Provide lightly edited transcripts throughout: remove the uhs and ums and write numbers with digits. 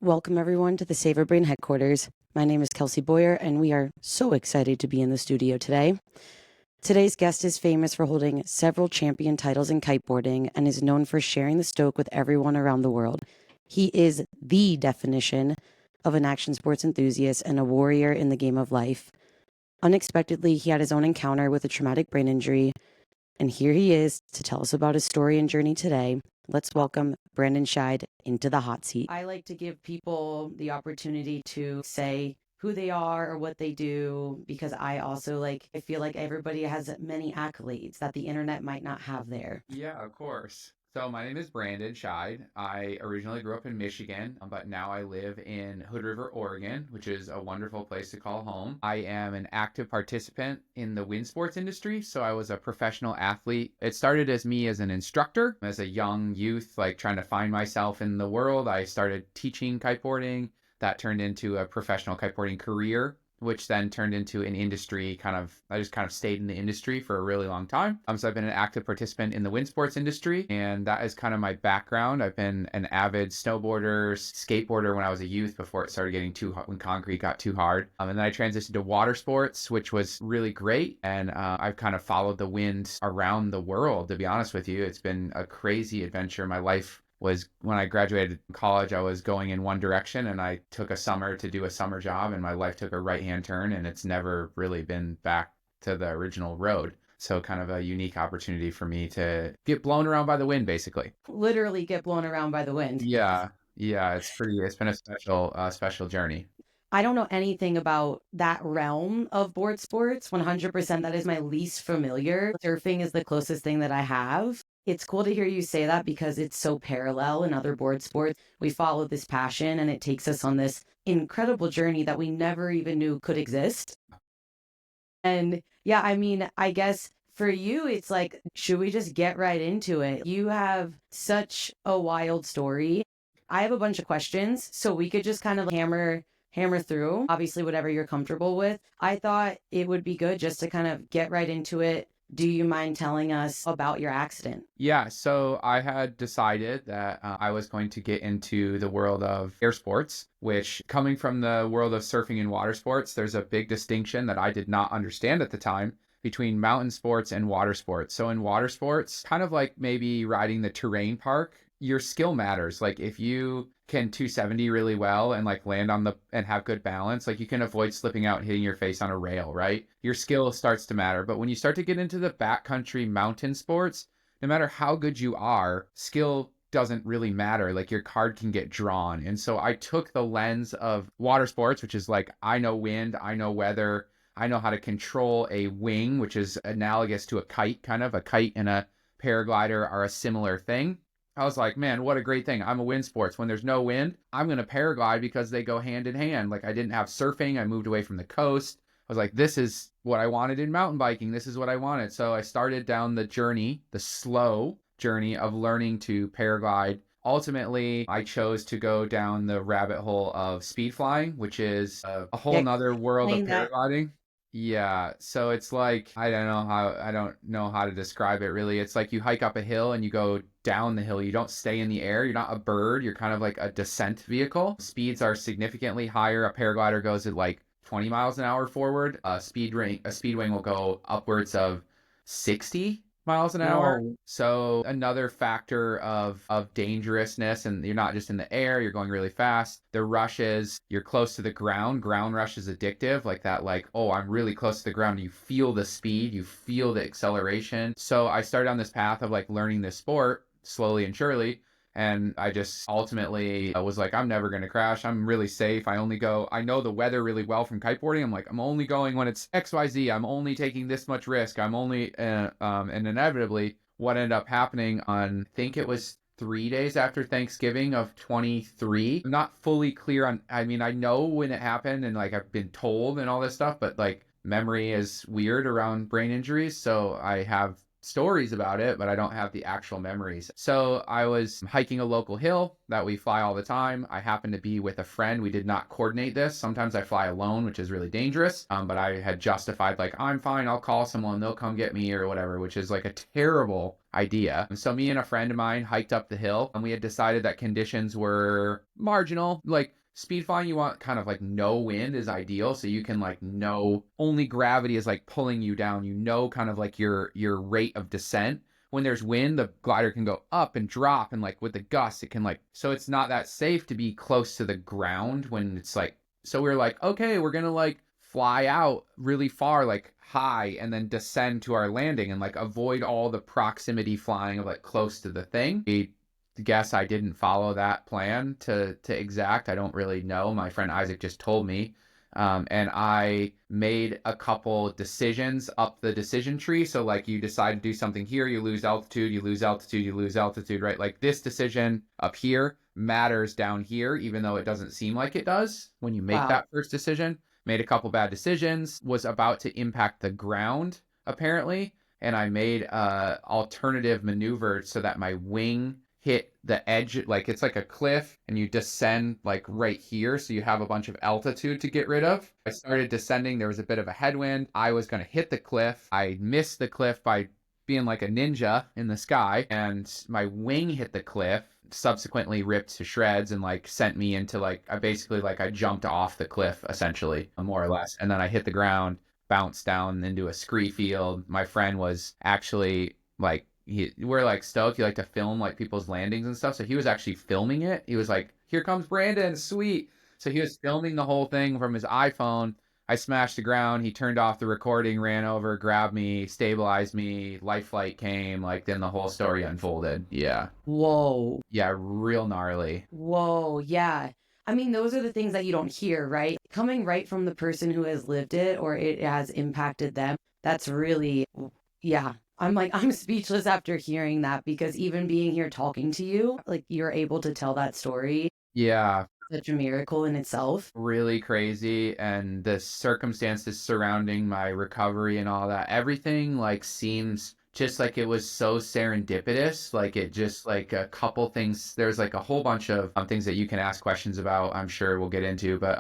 Welcome, everyone, to the Savor Brain headquarters. My name is Kelsey Boyer, and we are so excited to be in the studio today. Today's guest is famous for holding several champion titles in kiteboarding and is known for sharing the stoke with everyone around the world. He is the definition of an action sports enthusiast and a warrior in the game of life. Unexpectedly, he had his own encounter with a traumatic brain injury, and here he is to tell us about his story and journey today. Let's welcome Brandon Scheid into the hot seat. I like to give people the opportunity to say who they are or what they do, because I also I feel like everybody has many accolades that the internet might not have there. Yeah, of course. So my name is Brandon Scheid. I originally grew up in Michigan, but now I live in Hood River, Oregon, which is a wonderful place to call home. I am an active participant in the wind sports industry, so I was a professional athlete. It started as me as an instructor, as a young youth, trying to find myself in the world. I started teaching kiteboarding. That turned into a professional kiteboarding career, which then turned into an industry I just kind of stayed in the industry for a really long time. So I've been an active participant in the wind sports industry, and that is kind of my background. I've been an avid snowboarder, skateboarder when I was a youth before it started getting too hard, when concrete got too hard. And then I transitioned to water sports, which was really great. And I've kind of followed the wind around the world, to be honest with you. It's been a crazy adventure. My life was, when I graduated college, I was going in one direction, and I took a summer to do a summer job, and my life took a right-hand turn, and it's never really been back to the original road. So kind of a unique opportunity for me to get blown around by the wind, basically. Literally get blown around by the wind. Yeah, it's been a special journey. I don't know anything about that realm of board sports. 100%, that is my least familiar. Surfing is the closest thing that I have. It's cool to hear you say that because it's so parallel in other board sports. We follow this passion and it takes us on this incredible journey that we never even knew could exist. And yeah, I mean, I guess for you, it's like, should we just get right into it? You have such a wild story. I have a bunch of questions, so we could just kind of hammer through, obviously, whatever you're comfortable with. I thought it would be good just to kind of get right into it. Do you mind telling us about your accident? Yeah, so I had decided that I was going to get into the world of air sports, which, coming from the world of surfing and water sports, there's a big distinction that I did not understand at the time between mountain sports and water sports. So in water sports, kind of like maybe riding the terrain park, your skill matters. Like if you can 270 really well and land on the and have good balance, you can avoid slipping out and hitting your face on a rail, right? Your skill starts to matter. But when you start to get into the backcountry mountain sports, no matter how good you are, skill doesn't really matter. Your card can get drawn. And so I took the lens of water sports, which is I know wind, I know weather, I know how to control a wing, which is analogous to a kite. Kind of a kite and a paraglider are a similar thing. I was like, man, what a great thing. I'm a wind sports. When there's no wind, I'm going to paraglide because they go hand in hand. I didn't have surfing. I moved away from the coast. I was like, this is what I wanted in mountain biking. This is what I wanted. So I started down the journey, the slow journey of learning to paraglide. Ultimately, I chose to go down the rabbit hole of speed flying, which is a whole nother world of paragliding. Yeah, so it's I don't know how to describe it really. It's like you hike up a hill and you go down the hill. You don't stay in the air. You're not a bird. You're kind of like a descent vehicle. Speeds are significantly higher. A paraglider goes at 20 miles an hour forward. A speed wing will go upwards of 60 miles an hour. No. So another factor of dangerousness, and you're not just in the air, you're going really fast. The rush is you're close to the ground. Ground rush is addictive, oh, I'm really close to the ground. You feel the speed, you feel the acceleration. So I started on this path of learning this sport slowly and surely. And I just ultimately was like, I'm never going to crash. I'm really safe. I know the weather really well from kiteboarding. I'm only going when it's XYZ. I'm only taking this much risk. And inevitably, what ended up happening on, I think it was 3 days after Thanksgiving of 23. I'm not fully clear on, I know when it happened and I've been told and all this stuff, but memory is weird around brain injuries. So I have stories about it, but I don't have the actual memories. So I was hiking a local hill that we fly all the time. I happen to be with a friend. We did not coordinate this. Sometimes I fly alone, which is really dangerous. But I had justified like, I'm fine. I'll call someone. They'll come get me or whatever, which is like a terrible idea. And so me and a friend of mine hiked up the hill, and we had decided that conditions were marginal. Like speed flying, you want kind of like no wind is ideal. So you can like know only gravity is like pulling you down, kind of like your rate of descent. When there's wind, the glider can go up and drop, and like with the gusts, it can like, so it's not that safe to be close to the ground when it's like, so we're like, okay, we're gonna like fly out really far, like high, and then descend to our landing and like avoid all the proximity flying of like close to the thing. I guess I didn't follow that plan to exact. I don't really know. My friend Isaac just told me. And I made a couple decisions up the decision tree. So like you decide to do something here, you lose altitude, you lose altitude, you lose altitude, right? Like this decision up here matters down here, even though it doesn't seem like it does when you make that first decision. Made a couple bad decisions, was about to impact the ground, apparently. And I made alternative maneuver so that my wing hit the edge, like it's like a cliff and you descend like right here. So you have a bunch of altitude to get rid of. I started descending. There was a bit of a headwind. I was going to hit the cliff. I missed the cliff by being like a ninja in the sky, and my wing hit the cliff, subsequently ripped to shreds and like sent me into like, I jumped off the cliff essentially, more or less. And then I hit the ground, bounced down into a scree field. My friend was actually like, we're like stoked. He liked to film like people's landings and stuff. So he was actually filming it. He was like, here comes Brandon, sweet. So he was filming the whole thing from his iPhone. I smashed the ground. He turned off the recording, ran over, grabbed me, stabilized me. Life flight came. Like then the whole story unfolded. Yeah. Whoa. Yeah, real gnarly. Whoa. Yeah. I mean, those are the things that you don't hear, right? Coming right from the person who has lived it or it has impacted them. That's really, yeah. I'm speechless after hearing that, because even being here talking to you, like you're able to tell that story. Yeah. Such a miracle in itself. Really crazy. And the circumstances surrounding my recovery and all that, everything like seems just like it was so serendipitous. Like it just like a couple things, there's like a whole bunch of things that you can ask questions about, I'm sure we'll get into, but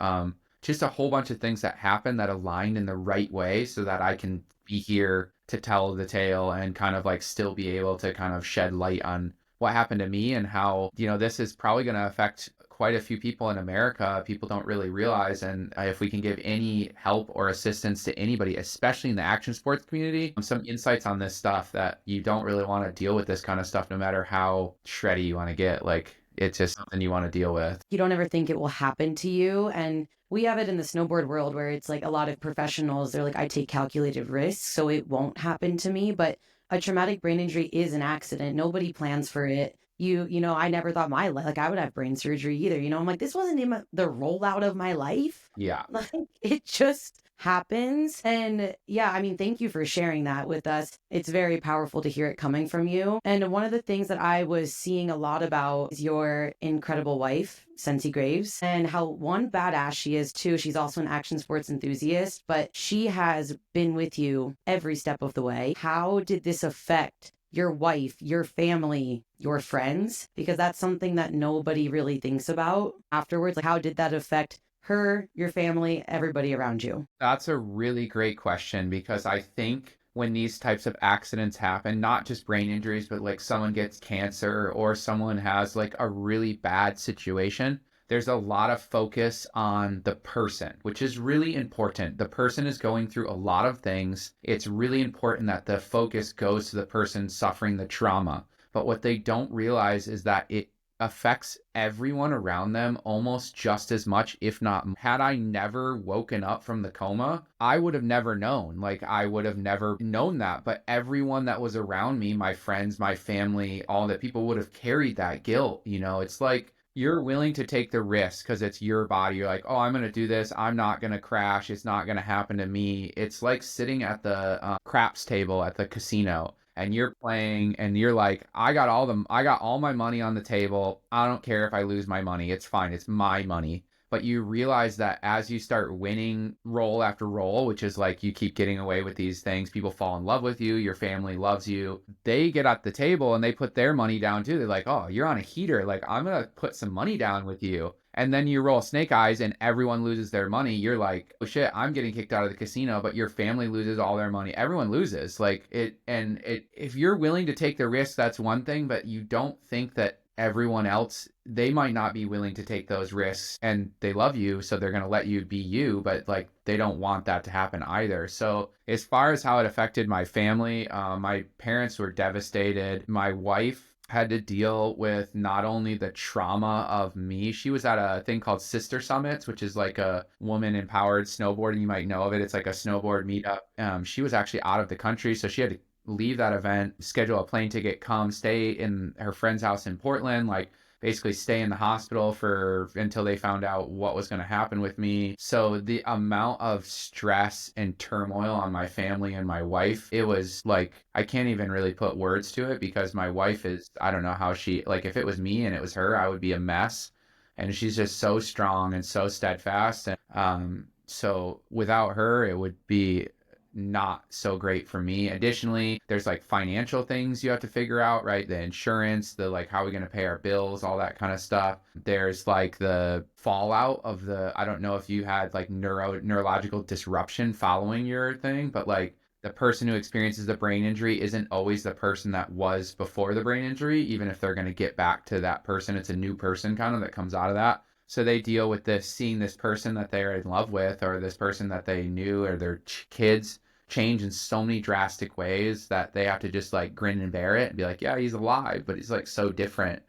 just a whole bunch of things that happened that aligned in the right way so that I can be here to tell the tale and kind of like still be able to kind of shed light on what happened to me and how, this is probably going to affect quite a few people in America. People don't really realize. And if we can give any help or assistance to anybody, especially in the action sports community, some insights on this stuff, that you don't really want to deal with this kind of stuff, no matter how shreddy you want to get. Like it's just something you want to deal with. You don't ever think it will happen to you. And we have it in the snowboard world where it's like a lot of professionals, they're like, I take calculated risks, so it won't happen to me. But a traumatic brain injury is an accident. Nobody plans for it. I never thought I would have brain surgery either. I'm like, this wasn't in the rollout of my life. Yeah. Like it just happens. And yeah, I mean, thank you for sharing that with us. It's very powerful to hear it coming from you. And one of the things that I was seeing a lot about is your incredible wife, Sensi Graves, and how one badass she is too. She's also an action sports enthusiast, but she has been with you every step of the way. How did this affect your wife, your family, your friends? Because that's something that nobody really thinks about afterwards. Like, how did that affect her, your family, everybody around you? That's a really great question, because I think when these types of accidents happen, not just brain injuries, but like someone gets cancer or someone has like a really bad situation, there's a lot of focus on the person, which is really important. The person is going through a lot of things. It's really important that the focus goes to the person suffering the trauma. But what they don't realize is that it affects everyone around them almost just as much, if not. Had I never woken up from the coma, I would have never known. Like I would have never known that. But everyone that was around me, my friends, my family, all that, people would have carried that guilt. It's like, you're willing to take the risk because it's your body. You're like, oh, I'm going to do this. I'm not going to crash. It's not going to happen to me. It's like sitting at the craps table at the casino, and you're playing and you're like, I got all my money on the table. I don't care if I lose my money. It's fine. It's my money. But you realize that as you start winning role after role, which is like you keep getting away with these things, people fall in love with you, your family loves you, they get at the table and they put their money down too. They're like, oh, you're on a heater. Like, I'm going to put some money down with you. And then you roll snake eyes and everyone loses their money. You're like, oh shit, I'm getting kicked out of the casino, but your family loses all their money. Everyone loses. Like if you're willing to take the risk, that's one thing, but you don't think that everyone else, they might not be willing to take those risks, and they love you, so they're going to let you be you, but like they don't want that to happen either. So as far as how it affected my family, my parents were devastated. My wife had to deal with not only the trauma of me. She was at a thing called Sister Summits, which is like a woman empowered snowboarding. You might know of it. It's like a snowboard meetup. She was actually out of the country, so she had to leave that event, schedule a plane ticket, come stay in her friend's house in Portland, like basically stay in the hospital for until they found out what was going to happen with me. So the amount of stress and turmoil on my family and my wife, it was like, I can't even really put words to it, because my wife is, I don't know how she, like if it was me and it was her, I would be a mess. And she's just so strong and so steadfast. And so without her, it would be not so great for me. Additionally, there's like financial things you have to figure out, right? The insurance, the like, how are we going to pay our bills, all that kind of stuff. There's like the fallout of the, I don't know if you had like neurological disruption following your thing, but like the person who experiences the brain injury isn't always the person that was before the brain injury, even if they're going to get back to that person. It's a new person kind of that comes out of that. So they deal with this, seeing this person that they're in love with, or this person that they knew, or their kids change in so many drastic ways that they have to just like grin and bear it and be like, yeah, he's alive, but he's like so different.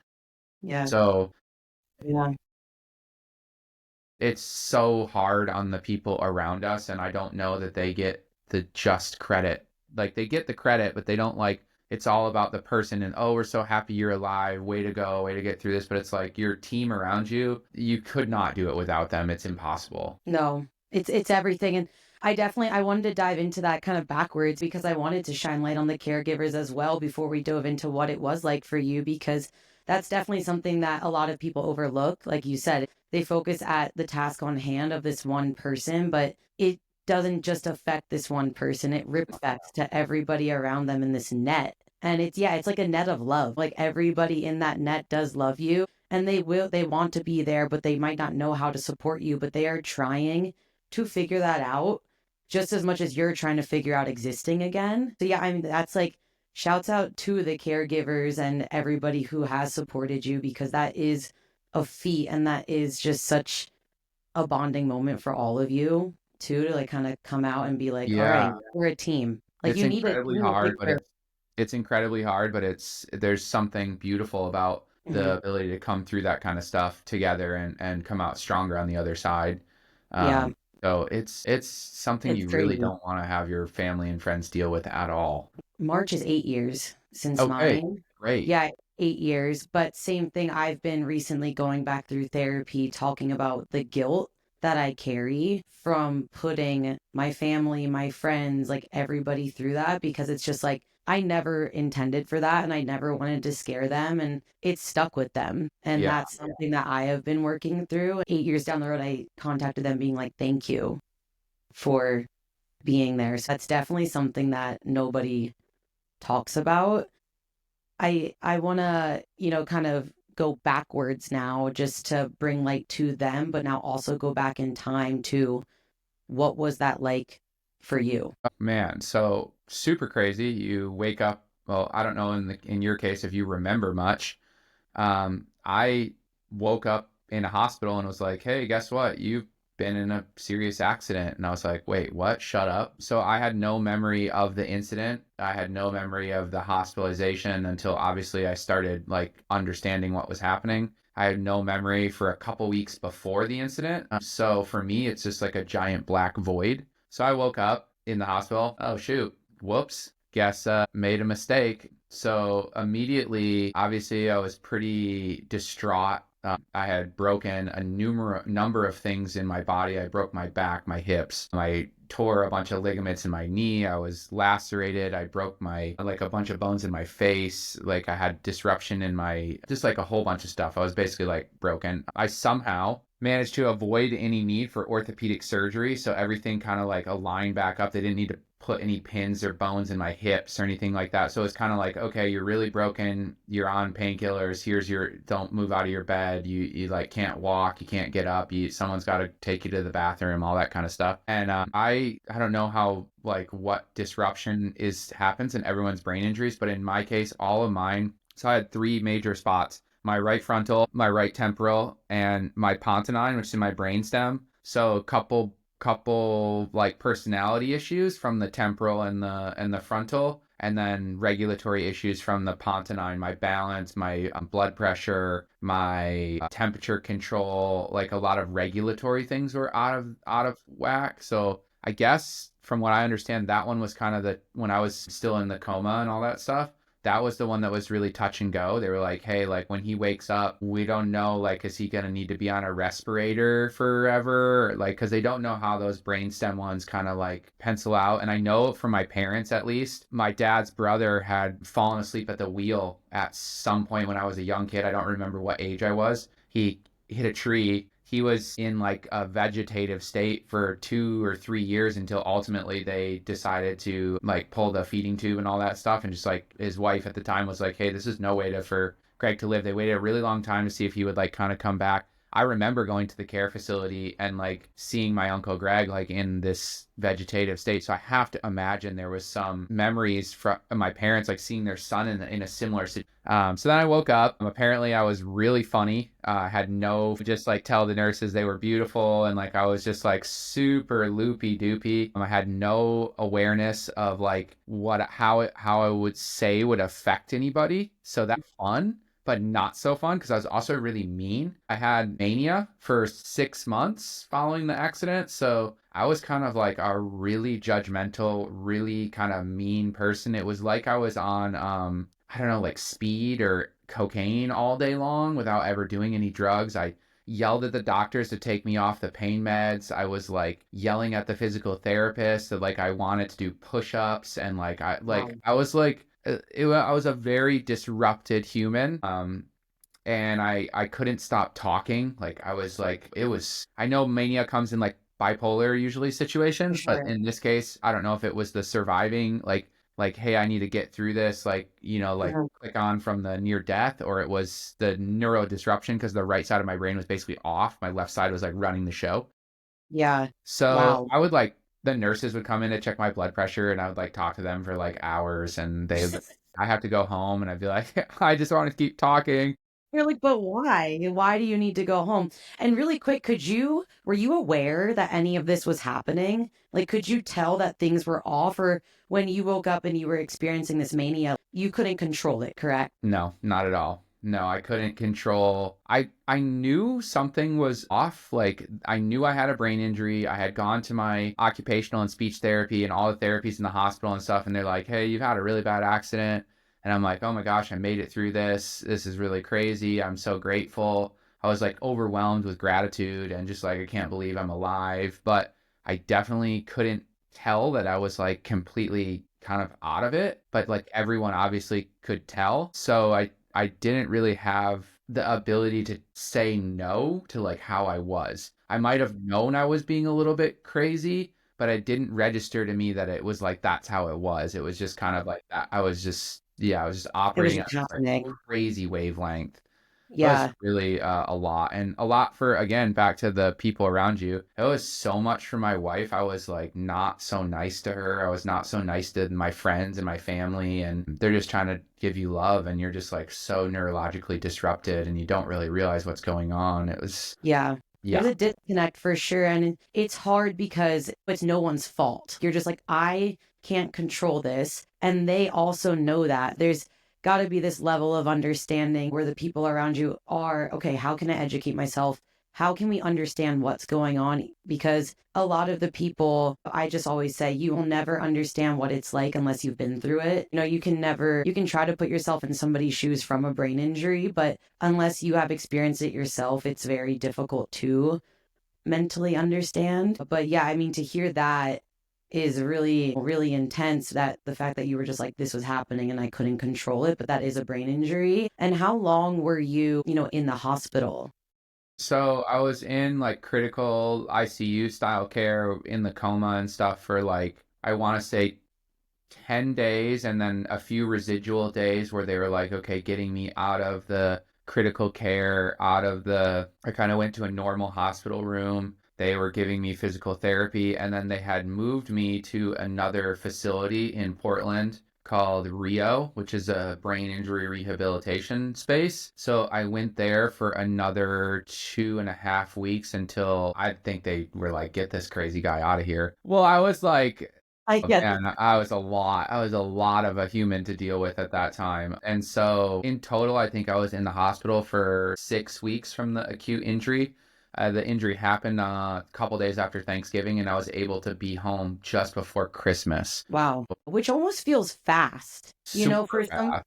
Yeah. So Yeah. it's so hard on the people around us. And I don't know that they get the just credit. Like they get the credit, but they don't like, it's all about the person and, oh, we're so happy you're alive. Way to go. Way to get through this. But it's like your team around you, you could not do it without them. It's impossible. No, it's everything. And I wanted to dive into that kind of backwards because I wanted to shine light on the caregivers as well before we dove into what it was like for you, because that's definitely something that a lot of people overlook. Like you said, they focus at the task on hand of this one person, but it doesn't just affect this one person. It reflects to everybody around them in this net. And it's like a net of love. Like everybody in that net does love you, and they want to be there, but they might not know how to support you, but they are trying to figure that out just as much as you're trying to figure out existing again. So yeah, I mean, that's like, shouts out to the caregivers and everybody who has supported you, because that is a feat, and that is just such a bonding moment for all of you too, to like kind of come out and be like, all right, Yeah. we're a team. Like It's you need it. incredibly hard, but it's incredibly hard, but there's something beautiful about the ability to come through that kind of stuff together and come out stronger on the other side. Yeah, So it's something it's you really crazy. don't want to have your family and friends deal with at all. March is 8 years since Okay, mine. great. Yeah, 8 years. But same thing, I've been recently going back through therapy, talking about the guilt that I carry from putting my family, my friends, like everybody through that, because it's just like, I never intended for that, and I never wanted to scare them, and it stuck with them. And Yeah. that's something that I have been working through. 8 years down the road, I contacted them being like, thank you for being there. So that's definitely something that nobody talks about. I want to, kind of go backwards now just to bring light to them, but now also go back in time to what was that like for you? Oh, man, so super crazy. You wake up, well, I don't know in your case if you remember much. I woke up in a hospital and was like, hey, guess what? You've been in a serious accident. And I was like, wait, what? Shut up. So I had no memory of the incident. I had no memory of the hospitalization until obviously I started like understanding what was happening. I had no memory for a couple weeks before the incident. So for me, it's just like a giant black void. So I woke up in the hospital. Oh, shoot. Whoops. Guess made a mistake. So immediately, obviously, I was pretty distraught. I had broken a number of things in my body. I broke my back, my hips. I tore a bunch of ligaments in my knee. I was lacerated. I broke like a bunch of bones in my face. Like I had disruption in just like a whole bunch of stuff. I was basically like broken. I somehow managed to avoid any need for orthopedic surgery. So everything kind of like aligned back up. They didn't need to put any pins or bones in my hips or anything like that. So it's kind of like, okay, you're really broken. You're on painkillers. Here's your, don't move out of your bed. You like can't walk. You can't get up. Someone's got to take you to the bathroom, all that kind of stuff. And I don't know how, like what disruption happens in everyone's brain injuries, but in my case, all of mine. So I had 3 major spots: my right frontal, my right temporal, and my pontonine, which is in my brainstem. So a couple like personality issues from the temporal and the frontal, and then regulatory issues from the pontonine, my balance, my blood pressure, my temperature control, like a lot of regulatory things were out of whack. So I guess from what I understand, that one was kind of when I was still in the coma and all that stuff. That was the one that was really touch and go. They were like, hey, like when he wakes up, we don't know, like, is he going to need to be on a respirator forever? Like, because they don't know how those brainstem ones kind of like pencil out. And I know from my parents, at least, my dad's brother had fallen asleep at the wheel at some point when I was a young kid. I don't remember what age I was. He hit a tree. He was in like a vegetative state for 2 or 3 years until ultimately they decided to like pull the feeding tube and all that stuff. And just like his wife at the time was like, hey, this is no way for Greg to live. They waited a really long time to see if he would like kind of come back. I remember going to the care facility and like seeing my Uncle Greg like in this vegetative state. So I have to imagine there was some memories from my parents like seeing their son in a similar situation. So then I woke up. Apparently I was really funny. I had just like tell the nurses they were beautiful, and like I was just like super loopy doopy. I had no awareness of like how I would say would affect anybody. So that's fun, but not so fun because I was also really mean. I had mania for 6 months following the accident. So I was kind of like a really judgmental, really kind of mean person. It was like I was on, I don't know, like speed or cocaine all day long without ever doing any drugs. I yelled at the doctors to take me off the pain meds. I was like yelling at the physical therapist that like I wanted to do push-ups, and like Wow. I was like I was a very disrupted human. And I couldn't stop talking. Like I was like, I know mania comes in like bipolar usually For situations, but sure. in this case, I don't know if it was the surviving, like, hey, I need to get through this, like, like Mhm. click on from the near death, or it was the neuro disruption because the right side of my brain was basically off. My left side was like running the show. Yeah. So Wow. I would like the nurses would come in to check my blood pressure, and I would like talk to them for like hours, and I have to go home, and I'd be like, I just want to keep talking. You're like, but why? Why do you need to go home? And really quick, were you aware that any of this was happening? Like, could you tell that things were off, or when you woke up and you were experiencing this mania, you couldn't control it, correct? No, not at all. No, I couldn't control. I knew something was off. Like I knew I had a brain injury. I had gone to my occupational and speech therapy and all the therapies in the hospital and stuff, and they're like, "Hey, you've had a really bad accident." And I'm like, "Oh my gosh, I made it through this. This is really crazy. I'm so grateful." I was like overwhelmed with gratitude and just like I can't believe I'm alive, but I definitely couldn't tell that I was like completely kind of out of it, but like everyone obviously could tell. So I didn't really have the ability to say no to like how I was. I might have known I was being a little bit crazy, but it didn't register to me that it was like that's how it was. It was just kind of like that. I was just I was just It was operating on just a happening. crazy wavelength. It was Yeah. really a lot, and a lot for, again, back to the people around you. It was so much for my wife. I was like not so nice to her. I was not so nice to my friends and my family, and they're just trying to give you love, and you're just like so neurologically disrupted, and you don't really realize what's going on. It was, Yeah. yeah. There's a disconnect for sure. And it's hard because it's no one's fault. You're just like, I can't control this. And they also know that. There's got to be this level of understanding where the people around you are, okay, how can I educate myself? How can we understand what's going on? Because a lot of the people, I just always say, you will never understand what it's like unless you've been through it. You can try to put yourself in somebody's shoes from a brain injury, but unless you have experienced it yourself, it's very difficult to mentally understand. But yeah, I mean, to hear that is really, really intense, that the fact that you were just like, this was happening and I couldn't control it, but that is a brain injury. And how long were you, in the hospital? So I was in like critical ICU style care in the coma and stuff for like, I want to say 10 days, and then a few residual days where they were like, okay, getting me out of the critical care, I kind of went to a normal hospital room. They were giving me physical therapy, and then they had moved me to another facility in Portland called Rio, which is a brain injury rehabilitation space. So I went there for another 2.5 weeks until I think they were like, get this crazy guy out of here. Well, I was like, I oh, get man, I was a lot. I was a lot of a human to deal with at that time. And so in total, I think I was in the hospital for 6 weeks from the acute injury. The injury happened a couple days after Thanksgiving, and I was able to be home just before Christmas. wow, which almost feels fast, Super for some. fast.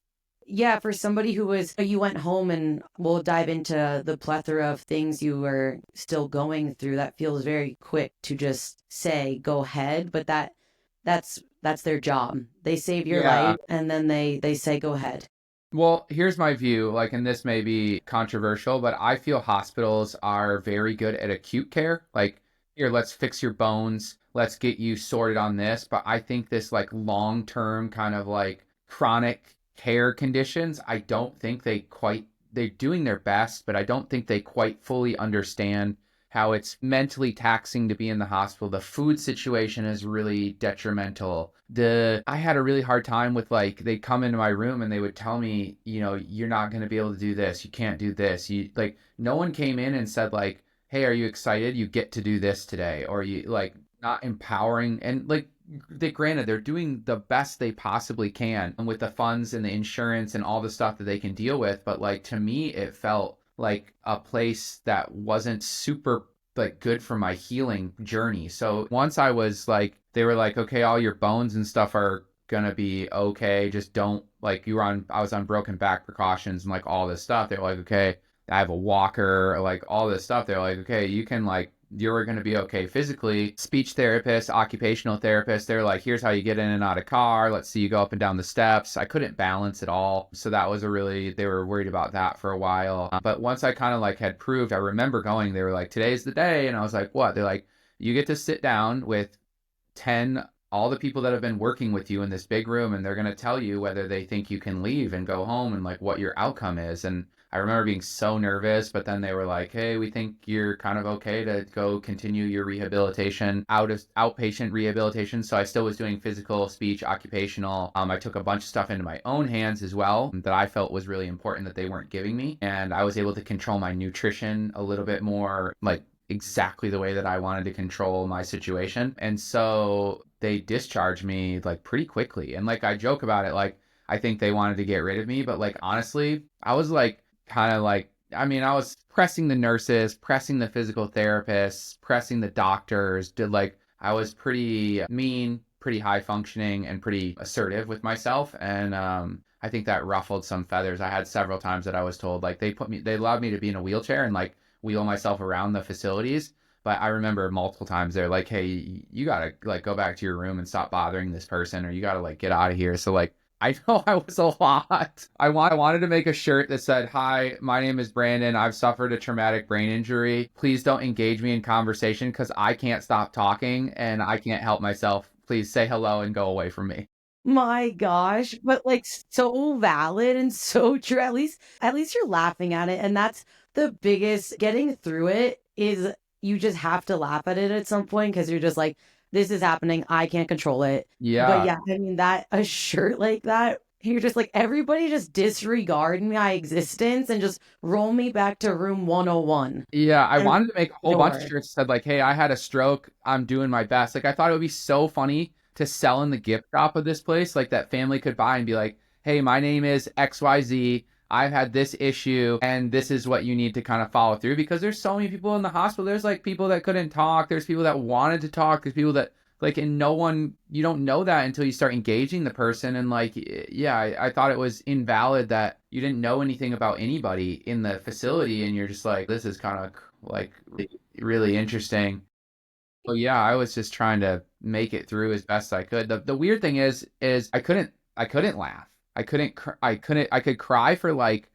Yeah, for somebody who was, you went home, and we'll dive into the plethora of things you were still going through. That feels very quick to just say, go ahead, but that's their job. They save your Yeah. life, and then they say, go ahead. Well, here's my view, like, and this may be controversial, but I feel hospitals are very good at acute care. Like, here, let's fix your bones, let's get you sorted on this. But I think this, like, long term kind of like chronic care conditions, I don't think they're doing their best, but I don't think they quite fully understand how it's mentally taxing to be in the hospital. The food situation is really detrimental. I had a really hard time with, like, they'd come into my room and they would tell me, you're not going to be able to do this. You can't do this. You like, no one came in and said like, hey, are you excited? You get to do this today. Or you like, not empowering. And like, granted, they're doing the best they possibly can and with the funds and the insurance and all the stuff that they can deal with. But like, to me, it felt like a place that wasn't super like good for my healing journey. So once I was like, they were like, okay, all your bones and stuff are gonna be okay. Just don't like, I was on broken back precautions and like all this stuff. They're like, okay, I have a walker, like all this stuff. They're like, okay, you can like, you're going to be okay physically. Speech therapist, occupational therapist, they're like, here's how you get in and out of car. Let's see you go up and down the steps. I couldn't balance at all. So that was they were worried about that for a while. But once I kind of like had proved, I remember going, they were like, today's the day. And I was like, what? They're like, you get to sit down with 10 all the people that have been working with you in this big room, and they're going to tell you whether they think you can leave and go home and like what your outcome is. And I remember being so nervous, but then they were like, hey, we think you're kind of okay to go continue your rehabilitation, outpatient rehabilitation. So I still was doing physical, speech, occupational. I took a bunch of stuff into my own hands as well that I felt was really important that they weren't giving me. And I was able to control my nutrition a little bit more, like exactly the way that I wanted to control my situation. And so they discharged me like pretty quickly. And like, I joke about it, like, I think they wanted to get rid of me, but like, honestly, I was like, kind of like, I mean, I was pressing the nurses, pressing the physical therapists, pressing the doctors, I was pretty mean, pretty high functioning, and pretty assertive with myself. And I think that ruffled some feathers. I had several times that I was told, like, they allowed me to be in a wheelchair and like wheel myself around the facilities. But I remember multiple times they're like, hey, you gotta like go back to your room and stop bothering this person, or you gotta like get out of here. So like, I know I was a lot. I wanted to make a shirt that said, hi, my name is Brandon. I've suffered a traumatic brain injury. Please don't engage me in conversation because I can't stop talking and I can't help myself. Please say hello and go away from me. My gosh, but like so valid and so true. At least you're laughing at it, and that's the biggest getting through it is you just have to laugh at it at some point because you're just like, this is happening. I can't control it. But Yeah. yeah, I mean that a shirt like that, you're just like, everybody just disregard my existence and just roll me back to room 101 Yeah, I and wanted to make a the whole bunch of door. shirts that said like, "Hey, I had a stroke. I'm doing my best." Like I thought it would be so funny to sell in the gift shop of this place, like that family could buy and be like, "Hey, my name is XYZ. I've had this issue and this is what you need to kind of follow through," because there's so many people in the hospital. There's like people that couldn't talk, there's people that wanted to talk, there's people that like, and no one, you don't know that until you start engaging the person. And like, yeah, I thought it was invalid that you didn't know anything about anybody in the facility, and you're just like, this is kind of like really interesting. Well, yeah, I was just trying to make it through as best I could. The weird thing is I couldn't laugh. I could cry for like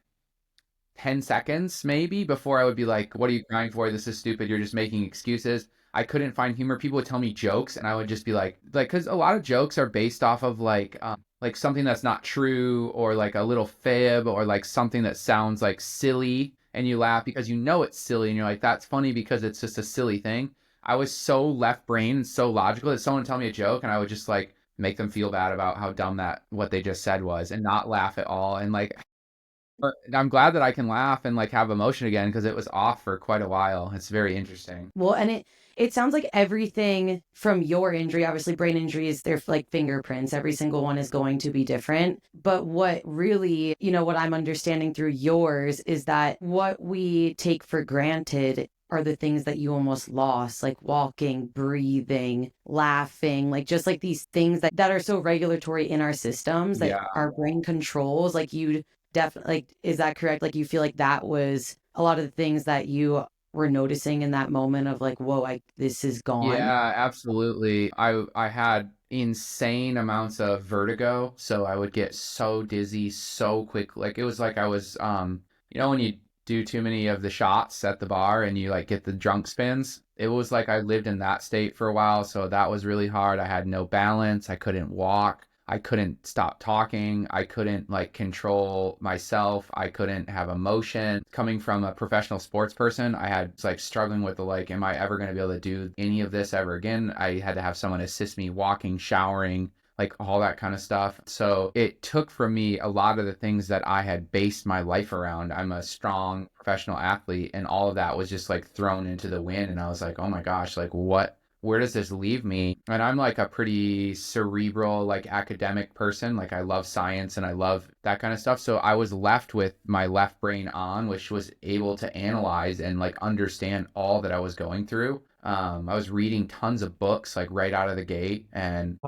10 seconds maybe before I would be like, what are you crying for? This is stupid. You're just making excuses. I couldn't find humor. People would tell me jokes and I would just be because a lot of jokes are based off of like something that's not true or like a little fib or like something that sounds like silly and you laugh because you know it's silly and you're like, that's funny because it's just a silly thing. I was so left brain and so logical that someone would tell me a joke and I would just like make them feel bad about how dumb that what they just said was and not laugh at all. And like, but I'm glad that I can laugh and like have emotion again because it was off for quite a while. It's very interesting. Well, and it sounds like everything from your injury, obviously brain injuries, they're like fingerprints. Every single one is going to be different. But what really, what I'm understanding through yours is that what we take for granted are the things that you almost lost, like walking, breathing, laughing, like just like these things that are so regulatory in our systems that Yeah. our brain controls. Like you definitely, like, is that correct? Like you feel like that was a lot of the things that you were noticing in that moment of like, whoa, this is gone. Yeah, absolutely. I had insane amounts of vertigo, so I would get so dizzy so quick. Like it was like I was when you do too many of the shots at the bar and you like get the drunk spins, it was like I lived in that state for a while, so that was really hard. I had no balance, I couldn't walk. I couldn't stop talking. I couldn't like control myself. I couldn't have emotion. Coming from a professional sports person, I had like struggling with the like, am I ever going to be able to do any of this ever again? I had to have someone assist me walking, showering, like all that kind of stuff. So it took from me a lot of the things that I had based my life around. I'm a strong professional athlete, and all of that was just like thrown into the wind. And I was like, oh my gosh, like what? Where does this leave me? And I'm like a pretty cerebral, like academic person. Like I love science and I love that kind of stuff. So I was left with my left brain on, which was able to analyze and like understand all that I was going through. I was reading tons of books like right out of the gate, and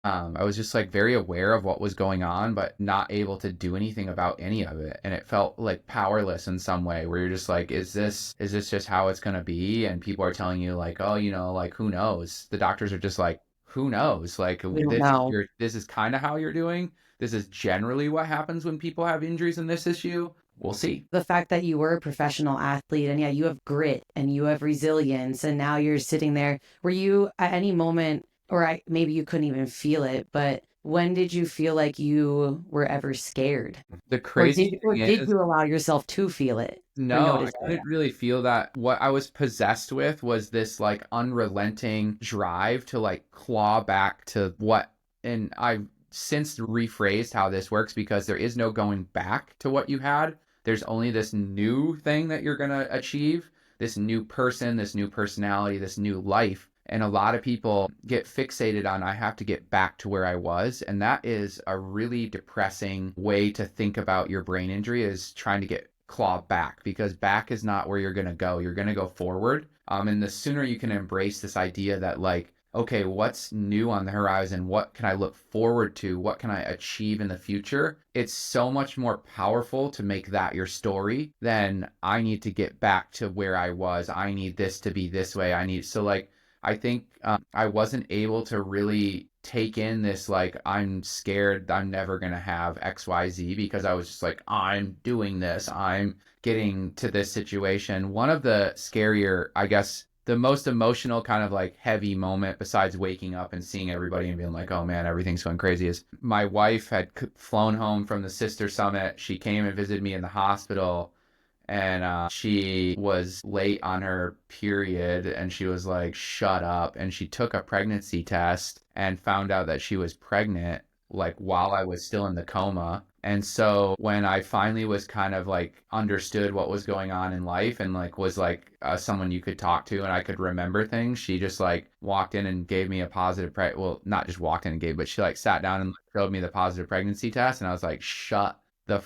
I was just like very aware of what was going on, but not able to do anything about any of it. And it felt like powerless in some way where you're just like, is this just how it's going to be? And people are telling you like, oh, like, who knows? The doctors are just like, who knows? Like We don't know. this is kind of how you're doing. This is generally what happens when people have injuries in this issue. We'll see. The fact that you were a professional athlete and yeah, you have grit and you have resilience, and now you're sitting there. Were you at any moment, or maybe you couldn't even feel it, but when did you feel like you were ever scared? The Or crazy did thing is, you allow yourself to feel it or no, I notice it? couldn't really feel that. What I was possessed with was this like unrelenting drive to like claw back to what, and I've since rephrased how this works because there is no going back to what you had. There's only this new thing that you're going to achieve, this new person, this new personality, this new life. And a lot of people get fixated on, I have to get back to where I was. And that is a really depressing way to think about your brain injury, is trying to get claw back, because back is not where you're going to go. You're going to go forward. And the sooner you can embrace this idea that like, okay, what's new on the horizon? What can I look forward to? What can I achieve in the future? It's so much more powerful to make that your story than I need to get back to where I was. I need this to be this way. So like, I think I wasn't able to really take in this, like, I'm scared I'm never going to have XYZ, because I was just like, I'm doing this. I'm getting to this situation. One of the scarier, I guess, the most emotional kind of like heavy moment besides waking up and seeing everybody and being like, oh man, everything's going crazy, is my wife had flown home from the Sister Summit. She came and visited me in the hospital, and she was late on her period, and she was like, shut up. And she took a pregnancy test and found out that she was pregnant like while I was still in the coma. And so when I finally was kind of like understood what was going on in life and like was like someone you could talk to and I could remember things, she just like walked in and gave me a positive well, not just walked in and gave, but she like sat down and showed me the positive pregnancy test, and I was like, shut the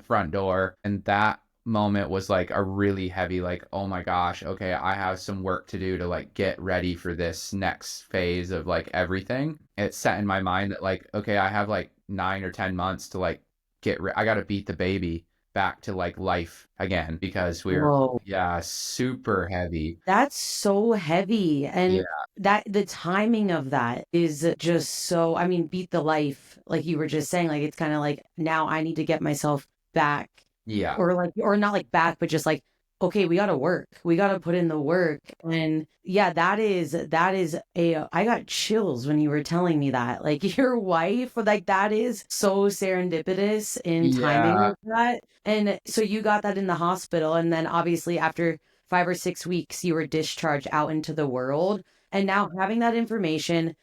front door. And that moment was like a really heavy, like, oh my gosh, okay, I have some work to do to like get ready for this next phase of like everything. It set in my mind that like, okay, I have like 9 or 10 months to like I got to beat the baby back to like life again, because Whoa, yeah, super heavy. that's so heavy. Yeah. And that the timing of that is just so, I mean, beat the life, like you were just saying, like it's kind of like now I need to get myself back Yeah. or not like back, but just like, okay, we got to work. We got to put in the work. And yeah, that is I got chills when you were telling me that. Like your wife, like that is so serendipitous in timing Yeah. with that. And so you got that in the hospital. And then obviously after 5 or 6 weeks, you were discharged out into the world. And now having that information,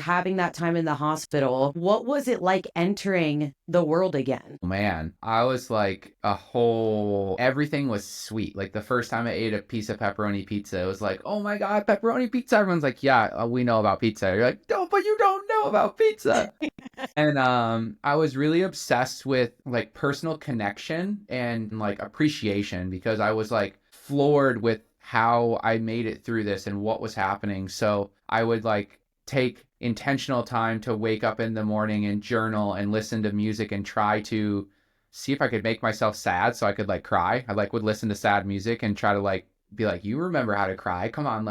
having that time in the hospital, what was it like entering the world again? Man, I was like everything was sweet. Like the first time I ate a piece of pepperoni pizza, it was like, oh my God, pepperoni pizza. Everyone's like, yeah, we know about pizza. You're like, no, but you don't know about pizza. And I was really obsessed with like personal connection and like appreciation because I was like floored with how I made it through this and what was happening. So I would like take intentional time to wake up in the morning and journal and listen to music and try to see if I could make myself sad so I could like cry. I like would listen to sad music and try to like be like, you remember how to cry. Come Yeah, on,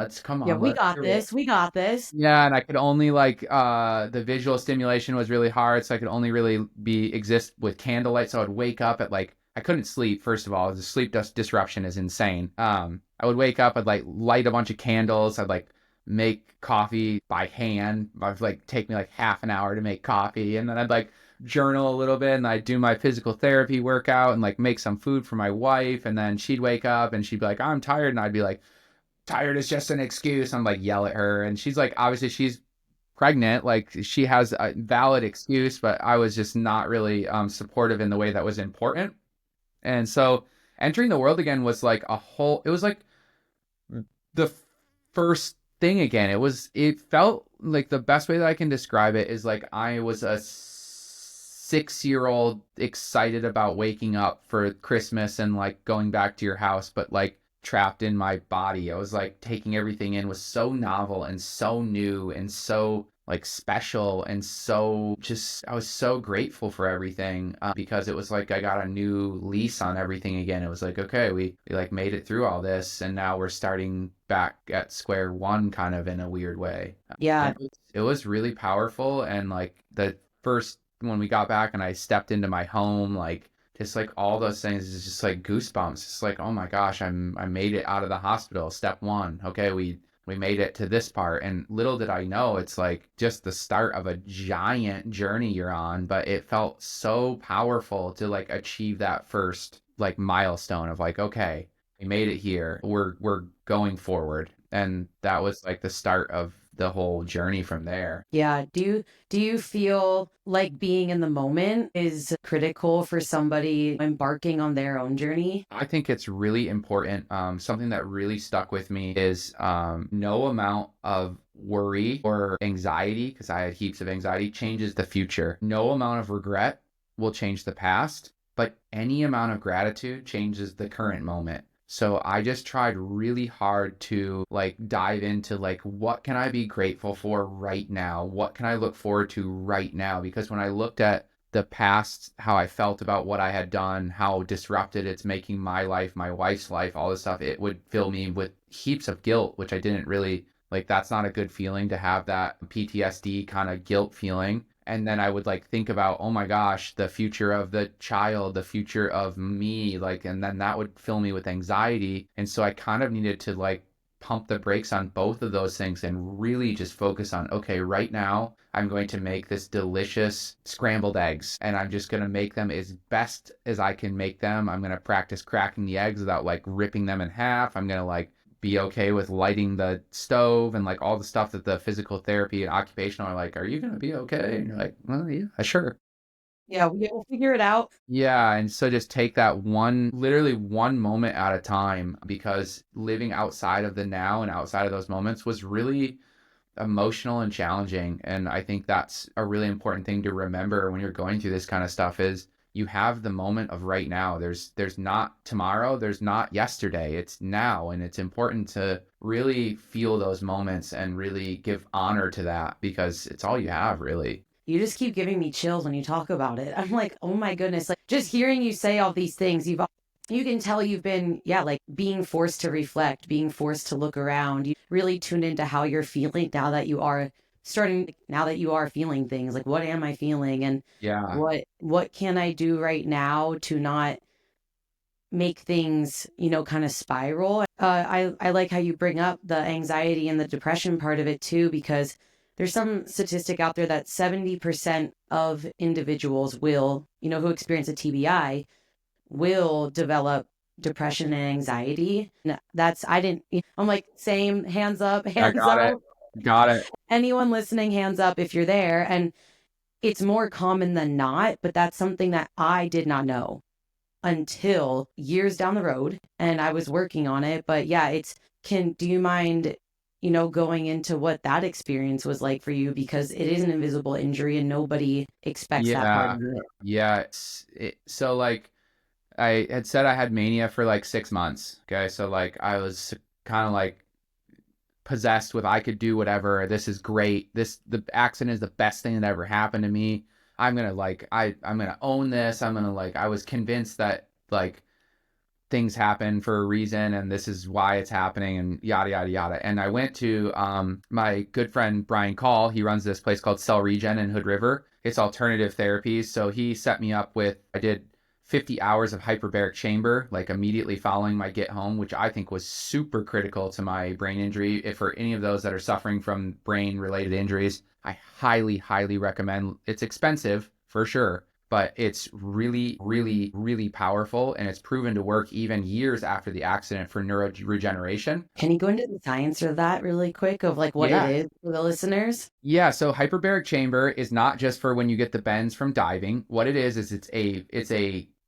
we let's got do it. this. We got this. Yeah, and I could only like the visual stimulation was really hard, so I could only really be exist with candlelight. So I would wake up at like I couldn't sleep. First of all, the sleep disruption is insane. I would wake up, I'd like light a bunch of candles, I'd like make coffee by hand. I'd like take me like half an hour to make coffee, and then I'd like journal a little bit, and I'd do my physical therapy workout and like make some food for my wife, and then she'd wake up and she'd be like, I'm tired, and I'd be like tired is just an excuse. I'm like yell at her, and she's like obviously she's pregnant, like she has a valid excuse, but I was just not really supportive in the way that was important. And so entering the world again was like it was like the first thing again. It felt like the best way that I can describe it is like I was a 6-year old excited about waking up for Christmas and like going back to your house, but like trapped in my body. I was like taking everything in, was so novel and so new and so like special and so just I was so grateful for everything because it was like I got a new lease on everything again. It was like, okay, we like made it through all this and now we're starting back at square one kind of in a weird way. Yeah. And it was really powerful, and like the first when we got back and I stepped into my home, like just like all those things is just like goosebumps. It's like, oh my gosh, I made it out of the hospital. Step one. Okay, we made it to this part. And little did I know, it's like just the start of a giant journey you're on. But it felt so powerful to like achieve that first like milestone of like, okay, we made it here. We're going forward. And that was like the start of the whole journey from there. Yeah. Do you feel like being in the moment is critical for somebody embarking on their own journey? I think it's really important. Something that really stuck with me is no amount of worry or anxiety, because I had heaps of anxiety, changes the future. No amount of regret will change the past, but any amount of gratitude changes the current moment. So I just tried really hard to like dive into like what can I be grateful for right now? What can I look forward to right now? Because when I looked at the past, how I felt about what I had done, how disrupted it's making my life, my wife's life, all this stuff, it would fill me with heaps of guilt, which I didn't really like. That's not a good feeling to have that PTSD kind of guilt feeling. And then I would like think about, oh my gosh, the future of the child, the future of me, like, and then that would fill me with anxiety. And so I kind of needed to like pump the brakes on both of those things and really just focus on, okay, right now I'm going to make this delicious scrambled eggs and I'm just going to make them as best as I can make them. I'm going to practice cracking the eggs without like ripping them in half. I'm going to like be okay with lighting the stove and like all the stuff that the physical therapy and occupational are like, are you going to be okay? And you're like, well, yeah, sure. Yeah, we'll figure it out. Yeah, and so just take that literally one moment at a time, because living outside of the now and outside of those moments was really emotional and challenging. And I think that's a really important thing to remember when you're going through this kind of stuff is you have the moment of right now. There's not tomorrow, there's not yesterday. It's now, and it's important to really feel those moments and really give honor to that because it's all you have, really. You just keep giving me chills when you talk about it. I'm like, oh my goodness. Like just hearing you say all these things, you can tell you've been, yeah, like being forced to reflect, being forced to look around. You really tune into how you're feeling now that you are feeling things. Like, what am I feeling? And Yeah. what can I do right now to not make things, kind of spiral. I like how you bring up the anxiety and the depression part of it too, because there's some statistic out there that 70% of individuals will, who experience a TBI will develop depression and anxiety. I'm like, same, hands up, I hands got it. up. Got it. Anyone listening, hands up if you're there. And it's more common than not, but that's something that I did not know until years down the road, and I was working on it. But yeah, do you mind, going into what that experience was like for you? Because it is an invisible injury and nobody expects that part Yeah. of it. Yeah. So like I had said I had mania for like 6 months. Okay. So like I was kind of like possessed with I could do whatever. This is great. The accident is the best thing that ever happened to me. I'm gonna like I'm gonna own this. I'm gonna like I was convinced that like things happen for a reason and this is why it's happening and yada yada yada. And I went to my good friend Brian Call. He runs this place called Cell Regen in Hood River. It's alternative therapies. So he set me up with I did 50 hours of hyperbaric chamber like immediately following my get home, which I think was super critical to my brain injury. If for any of those that are suffering from brain related injuries, I highly recommend. It's expensive for sure, but it's really, really, really powerful. And it's proven to work even years after the accident for neuroregeneration. Can you go into the science of that really quick, of like what it Yeah. is for the listeners? Yeah. So hyperbaric chamber is not just for when you get the bends from diving. What it is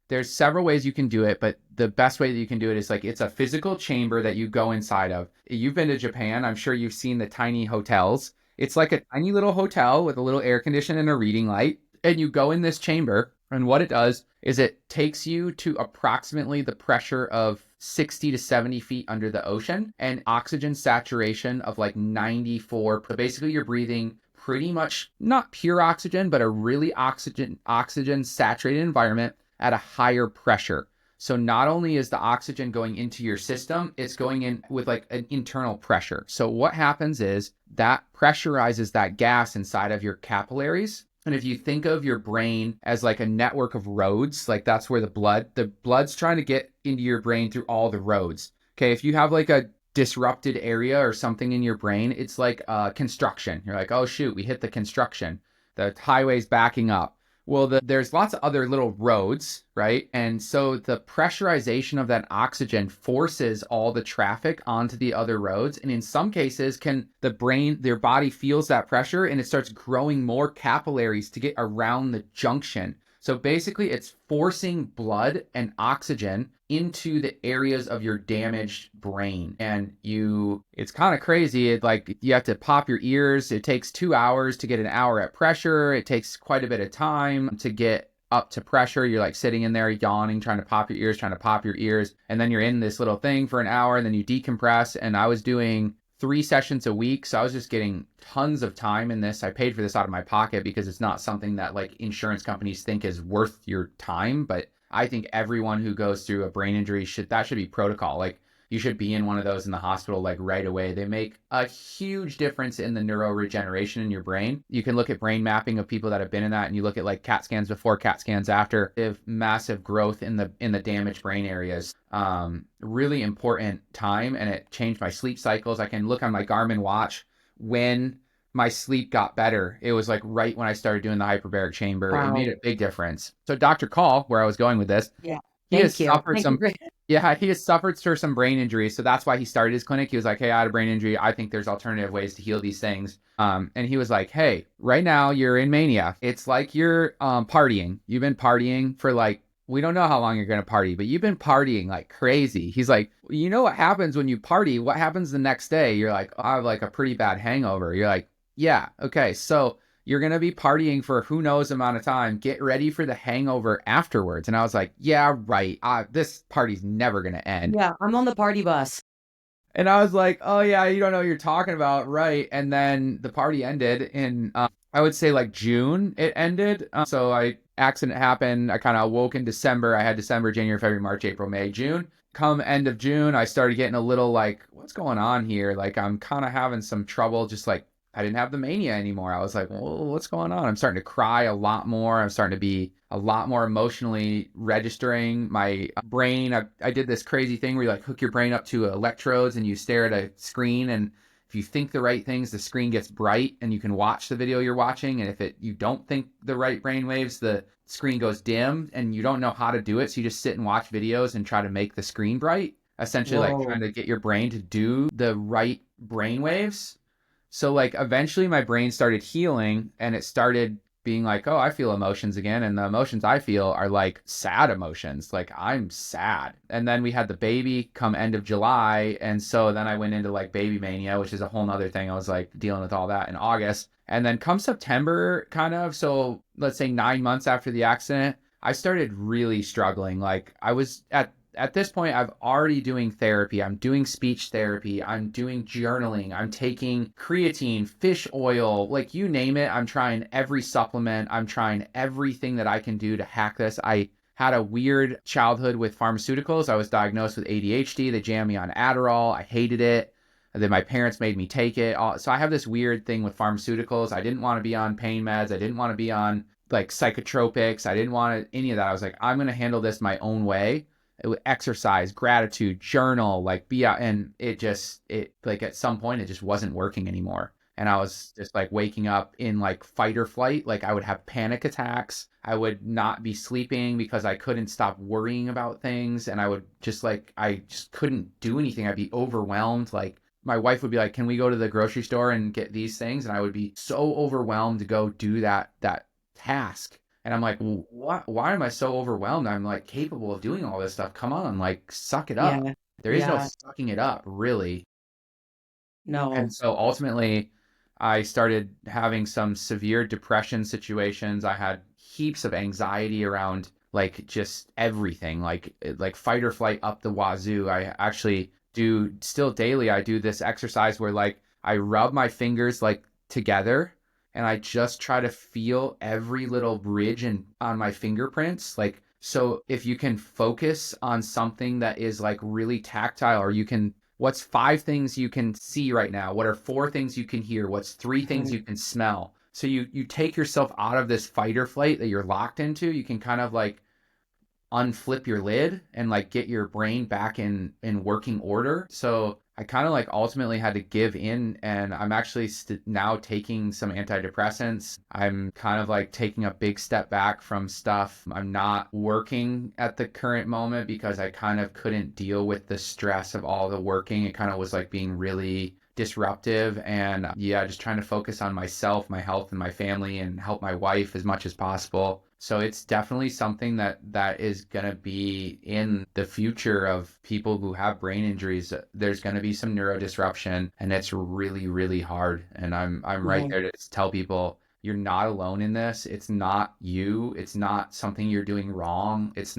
there's several ways you can do it, but the best way that you can do it is like it's a physical chamber that you go inside of. You've been to Japan. I'm sure you've seen the tiny hotels. It's like a tiny little hotel with a little air condition and a reading light. And you go in this chamber, and what it does is it takes you to approximately the pressure of 60 to 70 feet under the ocean and oxygen saturation of like 94. So basically, you're breathing pretty much not pure oxygen, but a really oxygen saturated environment at a higher pressure. So not only is the oxygen going into your system, it's going in with like an internal pressure. So what happens is that pressurizes that gas inside of your capillaries. And if you think of your brain as like a network of roads, like that's where the blood's trying to get into your brain through all the roads. Okay, if you have like a disrupted area or something in your brain, it's like construction. You're like, oh shoot, we hit the construction. The highway's backing up. Well, there's lots of other little roads, right? And so the pressurization of that oxygen forces all the traffic onto the other roads. And in some cases, their body feels that pressure and it starts growing more capillaries to get around the junction. So basically, it's forcing blood and oxygen into the areas of your damaged brain. And it's kind of crazy. You have to pop your ears. It takes 2 hours to get an hour at pressure. It takes quite a bit of time to get up to pressure. You're like sitting in there yawning, trying to pop your ears. And then you're in this little thing for an hour and then you decompress. And I was doing 3 sessions a week. So I was just getting tons of time in this. I paid for this out of my pocket because it's not something that like insurance companies think is worth your time. But I think everyone who goes through a brain injury should be protocol. Like you should be in one of those in the hospital like right away. They make a huge difference in the neuroregeneration in your brain. You can look at brain mapping of people that have been in that and you look at like CAT scans before, CAT scans after. They have massive growth in the damaged brain areas. Really important time, and it changed my sleep cycles. I can look on my Garmin watch when my sleep got better. It was like right when I started doing the hyperbaric chamber. It Wow. made a big difference. So Dr. Call, where I was going with this, Yeah. he has suffered Thank you. he has suffered through some brain injuries. So that's why he started his clinic. He was like, hey, I had a brain injury. I think there's alternative ways to heal these things. And he was like, hey, right now you're in mania. It's like you're partying. You've been partying for like, we don't know how long you're going to party, but you've been partying like crazy. He's like, you know what happens when you party? What happens the next day? You're like, oh, I have like a pretty bad hangover. You're like, yeah, okay. So you're going to be partying for who knows amount of time. Get ready for the hangover afterwards. And I was like, yeah, right. This party's never going to end. Yeah, I'm on the party bus. And I was like, oh yeah, you don't know what you're talking about. Right. And then the party ended in, I would say like June it ended. Accident happened. I kind of awoke in December. I had December, January, February, March, April, May, June. Come end of June, I started getting a little like, what's going on here? Like I'm kind of having some trouble just like I didn't have the mania anymore. I was like, well, what's going on? I'm starting to cry a lot more. I'm starting to be a lot more emotionally registering. My brain, I did this crazy thing where you like hook your brain up to electrodes and you stare at a screen. And if you think the right things, the screen gets bright and you can watch the video you're watching. And if you don't think the right brain waves, the screen goes dim and you don't know how to do it. So you just sit and watch videos and try to make the screen bright, essentially like trying Whoa. to get your brain to do the right brain waves. So like eventually my brain started healing and it started being like, oh, I feel emotions again. And the emotions I feel are like sad emotions. Like I'm sad. And then we had the baby come end of July. And so then I went into like baby mania, which is a whole nother thing. I was like dealing with all that in August. And then come September, kind of, so let's say 9 months after the accident, I started really struggling. Like I was at this point, I'm already doing therapy. I'm doing speech therapy. I'm doing journaling. I'm taking creatine, fish oil, like you name it. I'm trying every supplement. I'm trying everything that I can do to hack this. I had a weird childhood with pharmaceuticals. I was diagnosed with ADHD. They jammed me on Adderall. I hated it. And then my parents made me take it. So I have this weird thing with pharmaceuticals. I didn't want to be on pain meds. I didn't want to be on like psychotropics. I didn't want any of that. I was like, I'm going to handle this my own way. Exercise, gratitude, journal, like be out. And it like at some point it just wasn't working anymore. And I was just like waking up in like fight or flight. Like I would have panic attacks. I would not be sleeping because I couldn't stop worrying about things. And I just couldn't do anything. I'd be overwhelmed. Like my wife would be like, can we go to the grocery store and get these things? And I would be so overwhelmed to go do that task. And I'm like, why am I so overwhelmed? I'm like capable of doing all this stuff. Come on, like suck it up. Yeah. There is no Yeah. sucking it up, really. And No. so ultimately, I started having some severe depression situations. I had heaps of anxiety around like just everything, like fight or flight up the wazoo. I actually do still daily. I do this exercise where like I rub my fingers like together and I just try to feel every little ridge and on my fingerprints. Like so if you can focus on something that is like really tactile, or you can, what's 5 things you can see right now? What are 4 things you can hear? What's 3 things you can smell? So you take yourself out of this fight or flight that you're locked into. You can kind of like unflip your lid and like get your brain back in working order. So I kind of like ultimately had to give in, and I'm actually now taking some antidepressants. I'm kind of like taking a big step back from stuff. I'm not working at the current moment because I kind of couldn't deal with the stress of all the working. It kind of was like being really disruptive, and yeah, just trying to focus on myself, my health, and my family, and help my wife as much as possible. So it's definitely something that is going to be in the future of people who have brain injuries. There's going to be some neurodisruption, and it's really, really hard. And I'm right No. there to tell people you're not alone in this. It's not you. It's not something you're doing wrong. It's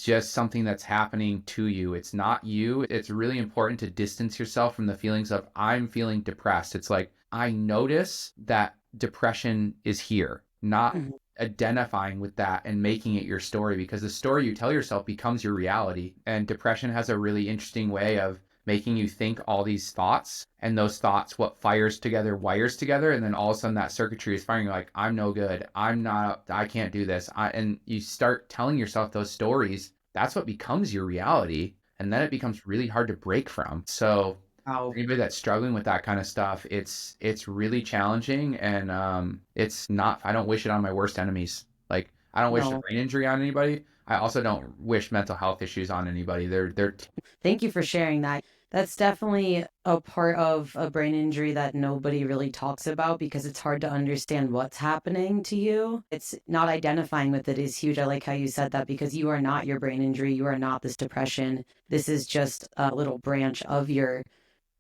just something that's happening to you. It's not you. It's really important to distance yourself from the feelings of I'm feeling depressed. It's like I notice that depression is here, not Mhm. identifying with that and making it your story, because the story you tell yourself becomes your reality. And depression has a really interesting way of making you think all these thoughts, and those thoughts, what fires together wires together, and then all of a sudden that circuitry is firing. You're like, I'm no good, I'm not, I can't do this, and you start telling yourself those stories. That's what becomes your reality, and then it becomes really hard to break from. So for Wow. anybody that's struggling with that kind of stuff, it's really challenging, and it's not. I don't wish it on my worst enemies. Like I don't wish a No. brain injury on anybody. I also don't wish mental health issues on anybody. They're Thank you for sharing that. That's definitely a part of a brain injury that nobody really talks about because it's hard to understand what's happening to you. It's not identifying with it is huge. I like how you said that because you are not your brain injury. You are not this depression. This is just a little branch of your,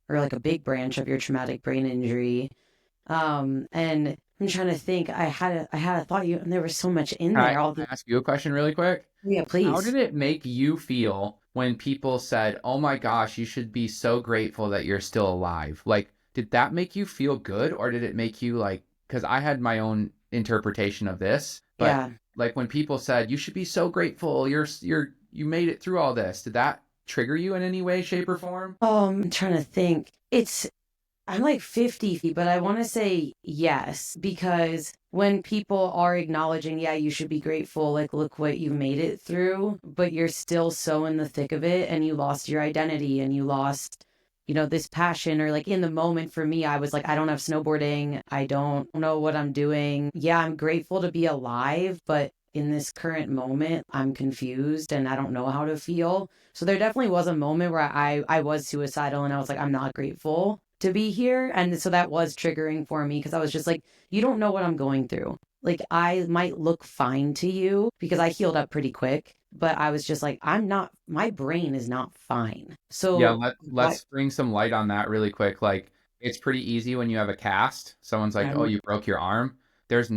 or like a big branch of your traumatic brain injury. And I'm trying to think. I had a thought you, and there was so much in there. All Can the I ask you a question really quick? yeah, How please. did it make you feel when people said, "Oh my gosh, you should be so grateful that you're still alive"? Like, did that make you feel good, or did it make you like? Because I had my own interpretation of this, but Yeah. like when people said, "You should be so grateful, you made it through all this," did that trigger you in any way, shape, or form? I'm trying to think. I'm like 50, but I want to say yes, because when people are acknowledging, yeah, you should be grateful, like, look what you made it through, but you're still so in the thick of it and you lost your identity and you lost, this passion, or like in the moment for me, I was like, I don't have snowboarding. I don't know what I'm doing. Yeah, I'm grateful to be alive, but in this current moment, I'm confused and I don't know how to feel. So there definitely was a moment where I was suicidal and I was like, I'm not grateful to be here. And so that was triggering for me because I was just like, you don't know what I'm going through. Like, I might look fine to you because I healed up pretty quick, but I was just like, I'm not, my brain is not fine. Yeah, So what? let's bring some light on that really quick. Like, it's pretty easy when you have a cast. Someone's like, "Oh, Um, you broke your arm." There's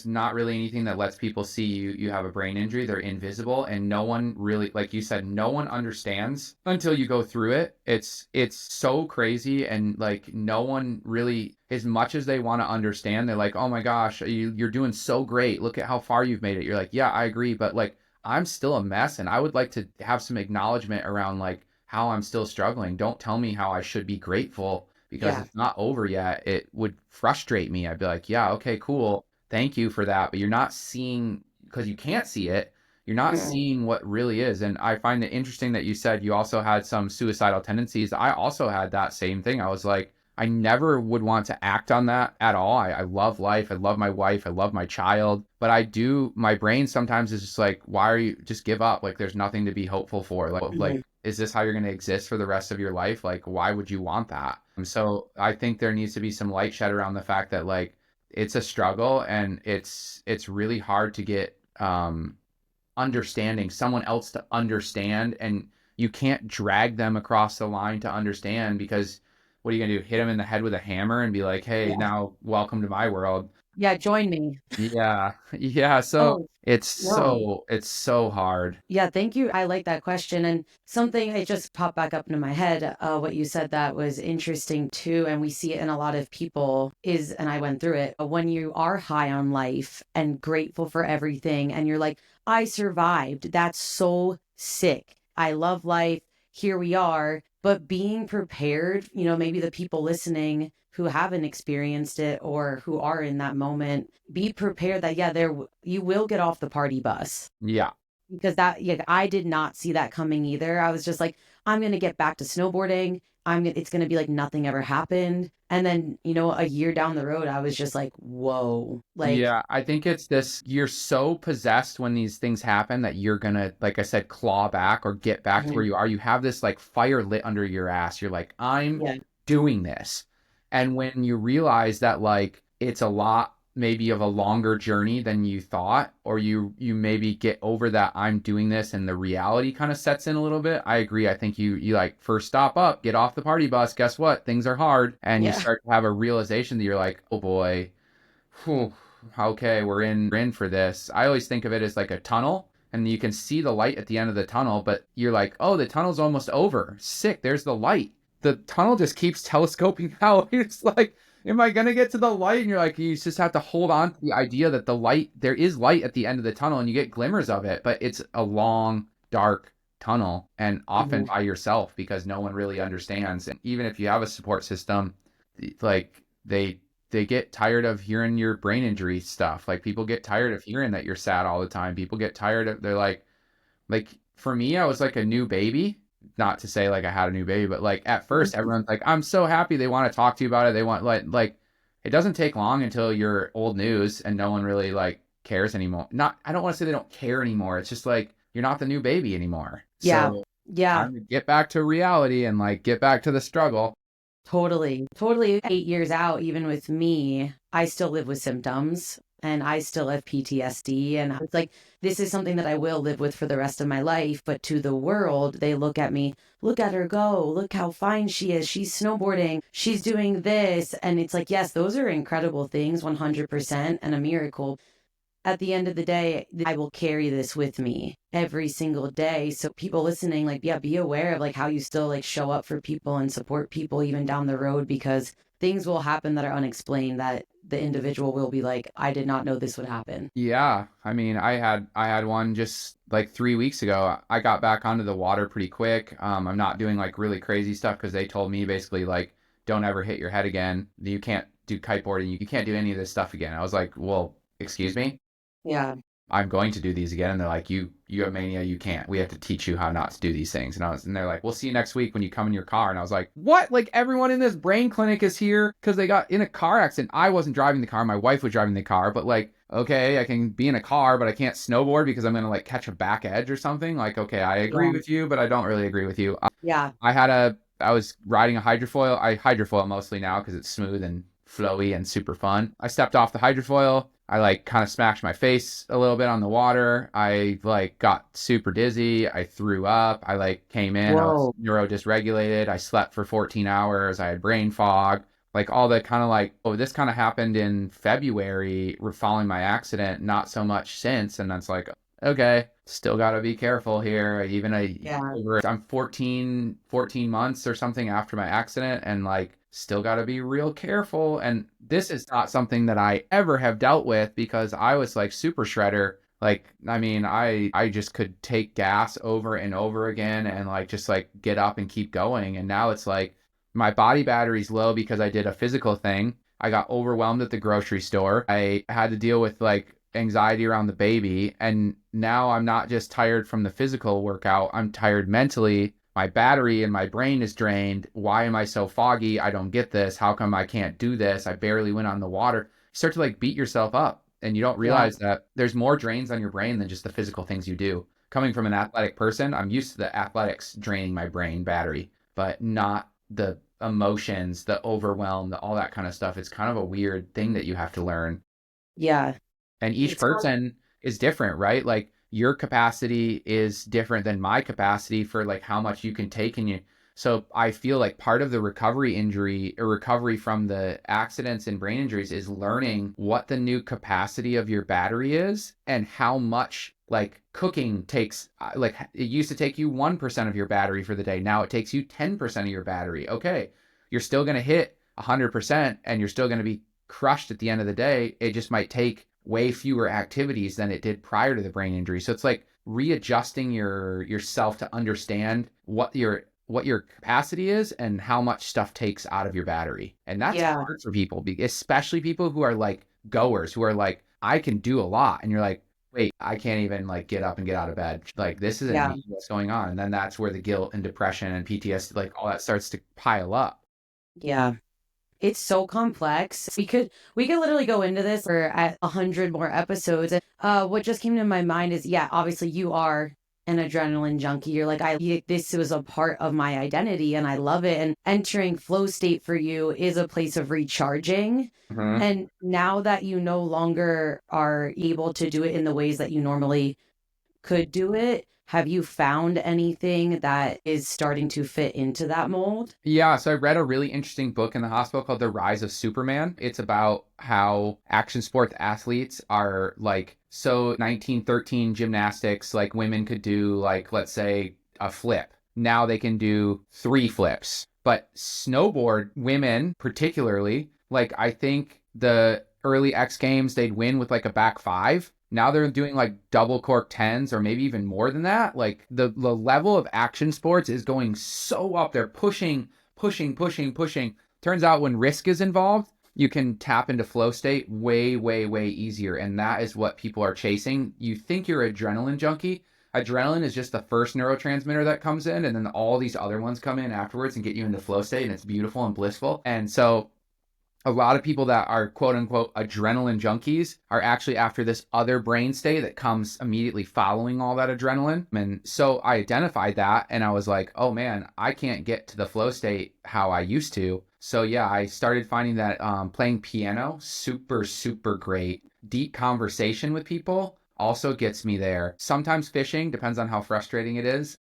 not really anything that lets people see you have a brain injury. They're invisible, and no one really, like you said, no one understands until you go through it. It's so crazy, and like no one really, as much as they want to understand, they're like, "Oh my gosh, you're doing so great. Look at how far you've made it." You're like, "Yeah, I agree, but like I'm still a mess, and I would like to have some acknowledgement around like how I'm still struggling. Don't tell me how I should be grateful because yeah. it's not over yet." It would frustrate me. I'd be like, yeah, okay, cool. Thank you for that. But you're not seeing, because you can't see it, you're not Mm, seeing what really is. And I find it interesting that you said you also had some suicidal tendencies. I also had that same thing. I was like, I never would want to act on that at all. I love life. I love my wife. I love my child. But I do, my brain sometimes is just like, why are you, just give up? Like, there's nothing to be hopeful for. mhm, Is this how you're going to exist for the rest of your life? Like, why would you want that? So I think there needs to be some light shed around the fact that like it's a struggle and it's really hard to get understanding, someone else to understand, and you can't drag them across the line to understand because what are you going to do? Hit them in the head with a hammer and be like, "Hey, yeah. now welcome to my world." Yeah. Join me. Yeah. Yeah, so Oh, it's no. so hard. Yeah, thank you. I like that question. And something it just popped back up into my head. What you said that was interesting too, and we see it in a lot of people is, and I went through it, when you are high on life and grateful for everything, and you're like, I survived. That's so sick. I love life. Here we are. But being prepared, maybe the people listening who haven't experienced it or who are in that moment, be prepared that, yeah, you will get off the party bus, Yeah. because that, yeah, I did not see that coming either. I was just like, I'm gonna get back to snowboarding. It's gonna be like nothing ever happened. And then, a year down the road, I was just like, whoa, like, Yeah, I think it's this, you're so possessed when these things happen that you're gonna, like I said, claw back or get back to where mhm, you are. You have this like fire lit under your ass. You're like, I'm yeah, doing this. And when you realize that like it's a lot maybe of a longer journey than you thought, or you maybe get over that I'm doing this and the reality kind of sets in a little bit. I agree. I think you like first stop up, get off the party bus. Guess what? Things are hard. And you yeah, start to have a realization that you're like, oh boy, whew, okay, we're in for this. I always think of it as like a tunnel, and you can see the light at the end of the tunnel, but you're like, oh, the tunnel's almost over. Sick, there's the light. The tunnel just keeps telescoping out. It's like, am I gonna get to the light? And you're like, you just have to hold on to the idea that the light, there is light at the end of the tunnel, and you get glimmers of it, but it's a long, dark tunnel, and often mhm, by yourself because no one really understands. And even if you have a support system, like they get tired of hearing your brain injury stuff. Like people get tired of hearing that you're sad all the time. People get tired of, they're like for me, I was like a new baby. Not to say like I had a new baby, but like at first mhm. everyone's like, I'm so happy, they want to talk to you about it. They want like it doesn't take long until you're old news and no one really like cares anymore. Not, I don't want to say they don't care anymore. It's just like you're not the new baby anymore. Yeah, So yeah. time to get back to reality and like get back to the struggle. Totally. Totally. 8 years out, even with me, I still live with symptoms and I still have PTSD. And it's like, this is something that I will live with for the rest of my life. But to the world, they look at me, look at her go, look how fine she is. She's snowboarding, she's doing this. And it's like, yes, those are incredible things, 100%, and a miracle. At the end of the day, I will carry this with me every single day. So people listening, like, yeah, be aware of like how you still like show up for people and support people even down the road, because things will happen that are unexplained that the individual will be like, I did not know this would happen. Yeah, I mean, I had one just like 3 weeks ago. I got back onto the water pretty quick. I'm not doing like really crazy stuff because they told me basically like don't ever hit your head again. You can't do kiteboarding. You can't do any of this stuff again. I was like, well, excuse me? Yeah. I'm going to do these again. And they're like, you have mania, you can't. We have to teach you how not to do these things. And they're like, we'll see you next week when you come in your car. And I was like, what? Like everyone in this brain clinic is here because they got in a car accident. I wasn't driving the car. My wife was driving the car, but like, okay, I can be in a car, but I can't snowboard because I'm going to like catch a back edge or something. Like, okay, I agree Yeah. with you, but I don't really agree with you. Yeah. I was riding a hydrofoil. I hydrofoil mostly now because it's smooth and flowy and super fun. I stepped off the hydrofoil. I like kind of smashed my face a little bit on the water. I like got super dizzy. I threw up. I like came in. I was Whoa. neuro dysregulated. I slept for 14 hours. I had brain fog. Like all the kind of like, oh, this kind of happened in February following my accident, not so much since. And that's like, okay, still got to be careful here. Yeah. I'm 14 months or something after my accident, and like still got to be real careful. And this is not something that I ever have dealt with because I was like super shredder. Like, I mean, I just could take gas over and over again and like just like get up and keep going. And now it's like my body battery's low because I did a physical thing. I got overwhelmed at the grocery store. I had to deal with like anxiety around the baby. And now I'm not just tired from the physical workout, I'm tired mentally. My battery in my brain is drained. Why am I so foggy? I don't get this. How come I can't do this? I barely went on the water. You start to like beat yourself up and you don't Yeah. realize that there's more drains on your brain than just the physical things you do. Coming from an athletic person, I'm used to the athletics draining my brain battery, but not the emotions, the overwhelm, all that kind of stuff. It's kind of a weird thing that you have to learn. Yeah. And each It's hard. person is different, right? Like your capacity is different than my capacity for like how much you can take. So I feel like part of the recovery from the accidents and brain injuries is learning what the new capacity of your battery is and how much like cooking takes. Like it used to take you 1% of your battery for the day. Now it takes you 10% of your battery. Okay. You're still going to hit 100% and you're still going to be crushed at the end of the day. It just might take way fewer activities than it did prior to the brain injury. So it's like readjusting yourself to understand what your capacity is and how much stuff takes out of your battery. And that's Yeah. hard for people, especially people who are like goers, who are like, I can do a lot. And you're like, wait, I can't even like get up and get out of bed. Like this isn't Yeah. me. What's going on? And then that's where the guilt and depression and PTSD, like all that starts to pile up. Yeah. It's so complex. We could literally go into this for at 100 more episodes. What just came to my mind is, yeah, obviously you are an adrenaline junkie. You're like, this was a part of my identity and I love it. And entering flow state for you is a place of recharging. Mhm. And now that you no longer are able to do it in the ways that you normally could do it, have you found anything that is starting to fit into that mold? Yeah, so I read a really interesting book in the hospital called The Rise of Superman. It's about how action sports athletes are like, so 1913 gymnastics, like women could do like, let's say a flip. Now they can do 3 flips. But snowboard women particularly, like I think the early X Games, they'd win with like a back 5. Now they're doing like double cork 10s or maybe even more than that. Like the level of action sports is going so up. They're pushing. Turns out when risk is involved, you can tap into flow state way, way, way easier. And that is what people are chasing. You think you're adrenaline junkie. Adrenaline is just the first neurotransmitter that comes in, and then all these other ones come in afterwards and get you into flow state, and it's beautiful and blissful. And so a lot of people that are quote unquote adrenaline junkies are actually after this other brain state that comes immediately following all that adrenaline. And so I identified that and I was like, oh man, I can't get to the flow state how I used to. So yeah, I started finding that playing piano, super, super great. Deep conversation with people also gets me there. Sometimes fishing, depends on how frustrating it is.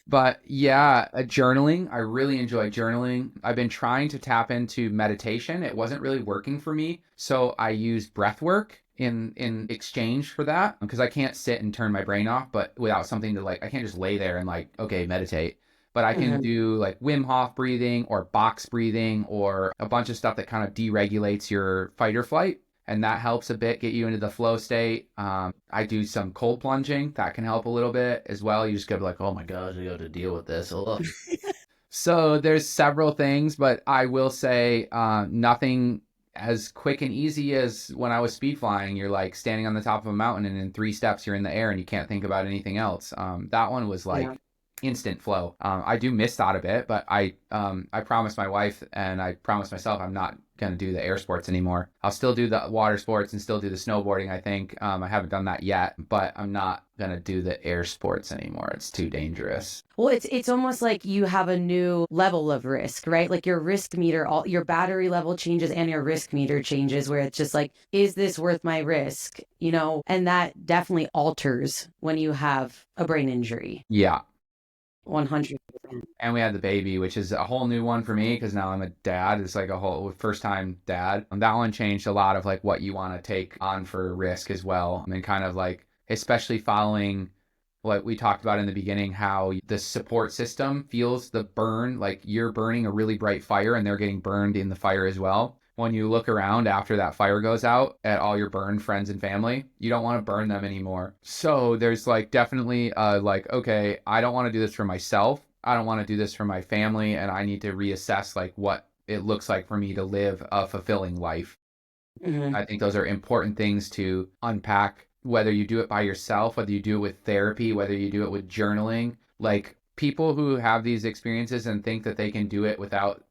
But yeah, journaling. I really enjoy journaling. I've been trying to tap into meditation. It wasn't really working for me. So I use breath work in exchange for that because I can't sit and turn my brain off, but without something to like, I can't just lay there and like, okay, meditate. But I can Mhm. do like Wim Hof breathing or box breathing or a bunch of stuff that kind of deregulates your fight or flight. And that helps a bit get you into the flow state. I do some cold plunging. That can help a little bit as well. You just go like, oh my gosh, I got to deal with this. Ugh. So there's several things, but I will say nothing as quick and easy as when I was speed flying. You're like standing on the top of a mountain and in 3 steps you're in the air and you can't think about anything else. That one was Yeah. like instant flow. I do miss that a bit, but I promised my wife and I promised myself I'm not gonna do the air sports anymore. I'll still do the water sports and still do the snowboarding. I think I haven't done that yet, but I'm not gonna do the air sports anymore. It's too dangerous. Well, it's almost like you have a new level of risk, right? Like your risk meter, all your battery level changes and your risk meter changes, where it's just like, is this worth my risk? You know, and that definitely alters when you have a brain injury. Yeah. 100%. And we had the baby, which is a whole new one for me because now I'm a dad. It's like a whole first time dad. And that one changed a lot of like what you want to take on for risk as well. I mean, kind of like, especially following what we talked about in the beginning, how the support system feels the burn, like you're burning a really bright fire and they're getting burned in the fire as well. When you look around after that fire goes out at all your burned friends and family, you don't want to burn them anymore. So there's like definitely like, okay, I don't want to do this for myself. I don't want to do this for my family. And I need to reassess like what it looks like for me to live a fulfilling life. Hmm. I think those are important things to unpack, whether you do it by yourself, whether you do it with therapy, whether you do it with journaling. Like people who have these experiences and think that they can do it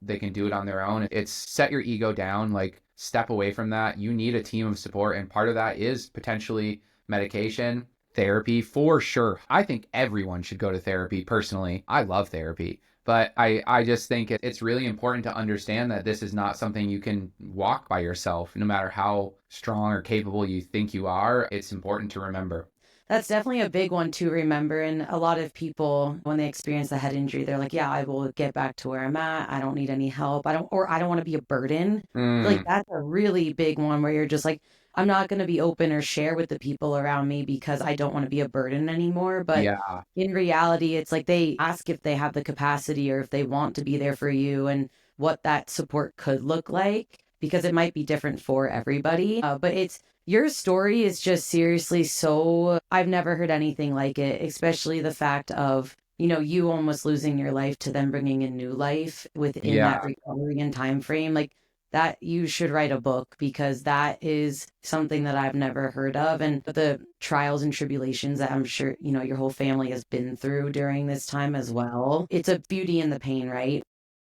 they can do it on their own. It's set your ego down, like step away from that. You need a team of support. And part of that is potentially medication, therapy for sure. I think everyone should go to therapy personally. I love therapy. But I just think it's really important to understand that this is not something you can walk by yourself, no matter how strong or capable you think you are. It's important to remember. That's definitely a big one to remember. And a lot of people, when they experience a head injury, they're like, yeah, I will get back to where I'm at. I don't need any help. I don't want to be a burden. Like, Mm, that's a really big one where you're just like, I'm not going to be open or share with the people around me because I don't want to be a burden anymore. But yeah. in reality, it's like they ask if they have the capacity or if they want to be there for you and what that support could look like because it might be different for everybody. But your story is just seriously so, I've never heard anything like it, especially the fact of, you know, you almost losing your life to them bringing in new life within that Yeah. recovery and time frame. Like that you should write a book because that is something that I've never heard of. And the trials and tribulations that I'm sure, you know, your whole family has been through during this time as well. It's a beauty in the pain, right?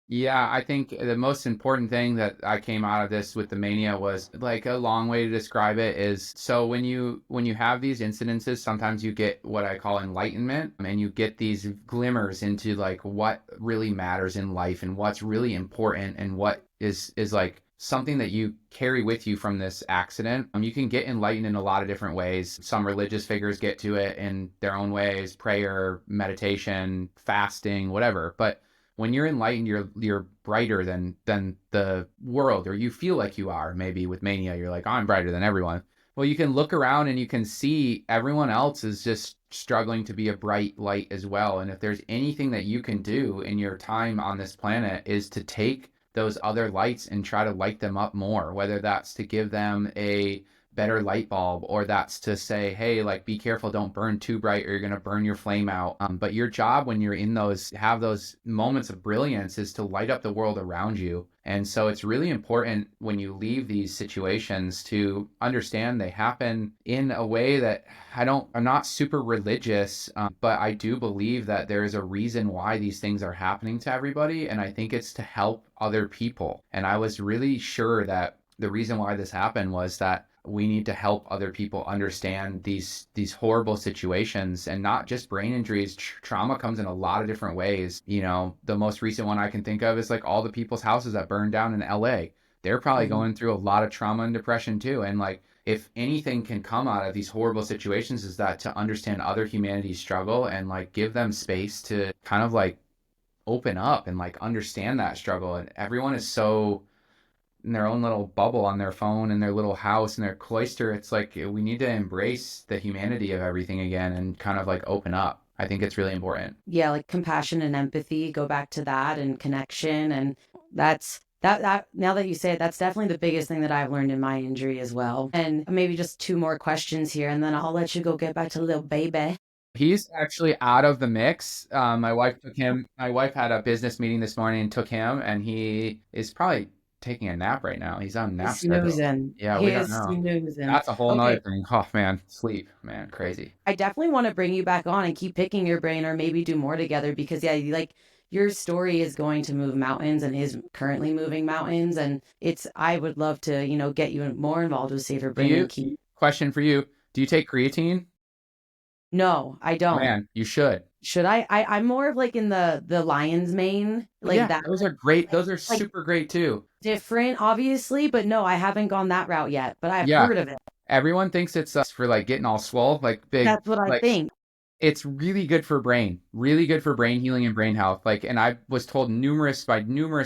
Yeah, I think the most important thing that I came out of this with the mania was like a long way to describe it is so when you have these incidences, sometimes you get what I call enlightenment and you get these glimmers into like what really matters in life and what's really important and what is like something that you carry with you from this accident. You can get enlightened in a lot of different ways. Some religious figures get to it in their own ways, prayer, meditation, fasting, whatever. But when you're enlightened, you're brighter than the world, or you feel like you are. Maybe with mania, you're like, oh, I'm brighter than everyone. Well, you can look around and you can see everyone else is just struggling to be a bright light as well. And if there's anything that you can do in your time on this planet is to take those other lights and try to light them up more, whether that's to give them a better light bulb or that's to say, hey, like be careful, don't burn too bright or you're going to burn your flame out. But your job when you're in those have those moments of brilliance is to light up the world around you. And so it's really important when you leave these situations to understand they happen in a way that I'm not super religious, but I do believe that there is a reason why these things are happening to everybody. And I think it's to help other people. And I was really sure that the reason why this happened was that we need to help other people understand these horrible situations and not just brain injuries. Trauma comes in a lot of different ways. You know, the most recent one I can think of is like all the people's houses that burned down in LA. They're probably Mhm. going through a lot of trauma and depression too. And like if anything can come out of these horrible situations is that to understand other humanity's struggle and like give them space to kind of like open up and like understand that struggle. And everyone is so in their own little bubble on their phone in their little house in their cloister. It's like we need to embrace the humanity of everything again and kind of like open up. I think it's really important. Yeah, like compassion and empathy, go back to that and connection. And that now that you say it, that's definitely the biggest thing that I've learned in my injury as well. And maybe just two more questions here, and then I'll let you go get back to little baby. He's actually out of the mix. My wife took him. My wife had a business meeting this morning and took him, and he is probably taking a nap right now. He's on nap He's schedule. snoozing. Yeah, He we don't is know. snoozing. That's a whole nother Okay, thing. Oh man, sleep, man, crazy. I definitely want to bring you back on and keep picking your brain or maybe do more together because yeah, like your story is going to move mountains and is currently moving mountains and it's I would love to, get you more involved with Safer Do Brain and you? keep. Question for you. Do you take creatine? No, I Oh don't. man, you should. Should I'm more of like in the lion's mane, Oh like yeah, that, those are great. Those are like super great too. different obviously, but no, I haven't gone that route yet, but I've Yeah, heard of it. everyone thinks it's for like getting all swole, like big, That's what I like think. it's really good for brain, really good for brain healing and brain health. Like, and I was told numerous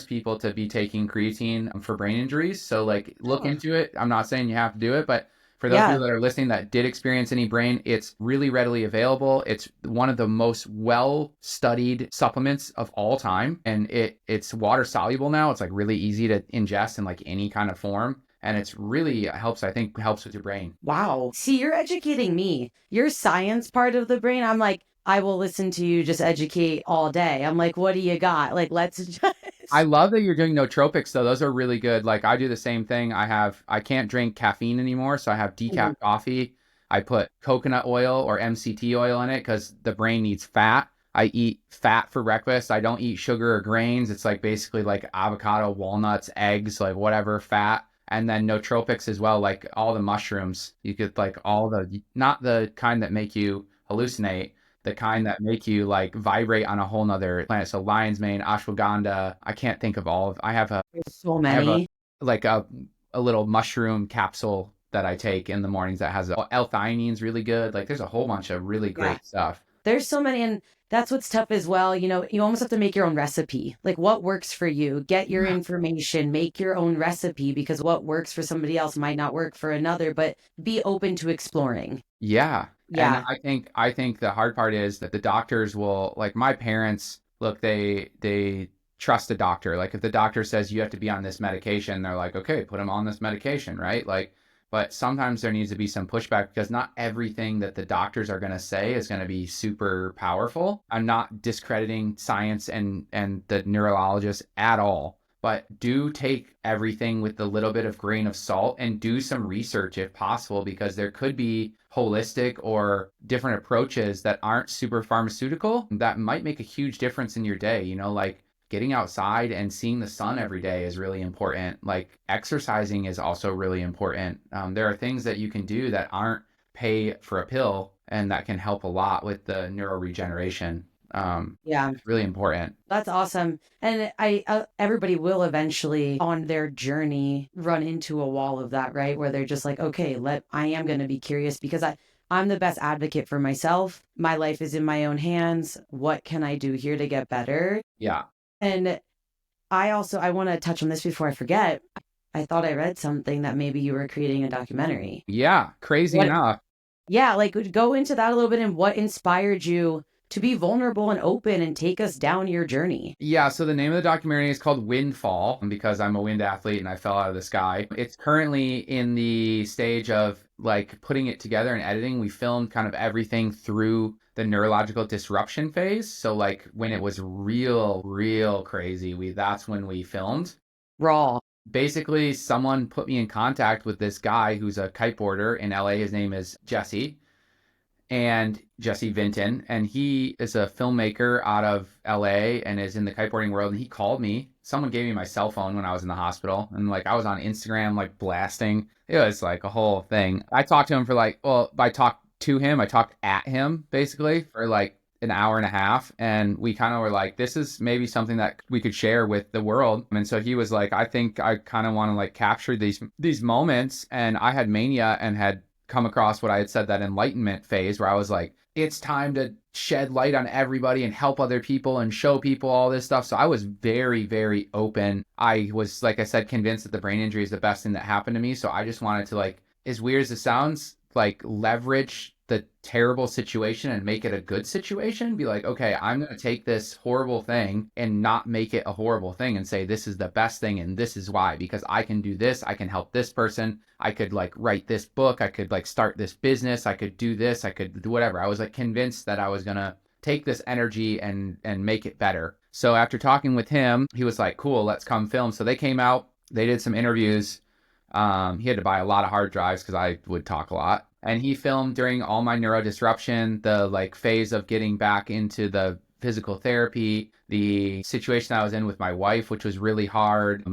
people to be taking creatine for brain injuries. So like look Oh, into it. I'm not saying you have to do it, but for those yeah. people that are listening that did experience any brain, it's really readily available. It's one of the most well studied supplements of all time. And it's water soluble now. It's like really easy to ingest in like any kind of form. And it's really helps, I think, helps with your brain. Wow. See, you're educating me. Your science part of the brain, I'm like, I will listen to you just educate all day. I'm like, what do you got? Like, let's I just. love that you're doing nootropics though. Those are really good. Like I do the same thing. I can't drink caffeine anymore, so I have decaf Mhm. coffee. I put coconut oil or MCT oil in it because the brain needs fat. I eat fat for breakfast. I don't eat sugar or grains. It's like basically like avocado, walnuts, eggs, like whatever fat. And then nootropics as well, like all the mushrooms. You get like all the, not the kind that make you hallucinate, the kind that make you like vibrate on a whole nother planet. So lion's mane, ashwagandha. I can't think of all of. There's so I have a many. like a little mushroom capsule that I take in the mornings that has L-theanine's really good. Like there's a whole bunch of really Yeah. great stuff. There's so many. And that's what's tough as well. You almost have to make your own recipe. Like, what works for you? Get your Yeah. information, make your own recipe because what works for somebody else might not work for another, but be open to exploring. Yeah. And Yeah. I think the hard part is that the doctors will like my parents look they trust the doctor. Like if the doctor says you have to be on this medication, they're like, "Okay, put him on this medication," right? Like but sometimes there needs to be some pushback because not everything that the doctors are going to say is going to be super powerful. I'm not discrediting science and the neurologists at all, but do take everything with a little bit of grain of salt and do some research if possible because there could be holistic or different approaches that aren't super pharmaceutical that might make a huge difference in your day. Like getting outside and seeing the sun every day is really important. Like exercising is also really important. There are things that you can do that aren't pay for a pill and that can help a lot with the neuroregeneration. Yeah. It's really important. That's awesome. And everybody will eventually on their journey run into a wall of that, right? Where they're just like, okay, I am going to be curious because I'm the best advocate for myself. My life is in my own hands. What can I do here to get better? Yeah. And I want to touch on this before I forget. I thought I read something that maybe you were creating a documentary. Yeah. Crazy What enough. Yeah, like go into that a little bit and what inspired you to be vulnerable and open and take us down your journey. Yeah, so the name of the documentary is called Windfall because I'm a wind athlete and I fell out of the sky. It's currently in the stage of like putting it together and editing. We filmed kind of everything through the neurological disruption phase. So like when it was real crazy, that's when we filmed. Raw. Basically, someone put me in contact with this guy who's a kiteboarder in LA. His name is Jesse Vinton, and he is a filmmaker out of LA and is in the kiteboarding world. And he called me. Someone gave me my cell phone when I was in the hospital, and like I was on Instagram, like blasting. It was like a whole thing. I talked to him for I talked to him, I talked at him basically for like an hour and a half, and we kind of were like, this is maybe something that we could share with the world. And so he was like, I think I kind of want to like capture these moments. And I had mania and had come across what I had said, that enlightenment phase where I was like, it's time to shed light on everybody and help other people and show people all this stuff. So I was very open. I was, like I said, convinced that the brain injury is the best thing that happened to me. So I just wanted to, like, as weird as it sounds, like leverage the terrible situation and make it a good situation. Be like, okay, I'm going to take this horrible thing and not make it a horrible thing and say, this is the best thing and this is why, because I can do this. I can help this person. I could like write this book. I could like start this business. I could do this. I could do whatever. I was like convinced that I was going to take this energy and make it better. So after talking with him, he was like, cool, let's come film. So they came out, they did some interviews. He had to buy a lot of hard drives because I would talk a lot. And he filmed during all my neurodisruption, the like phase of getting back into the physical therapy, the situation I was in with my wife, which was really hard.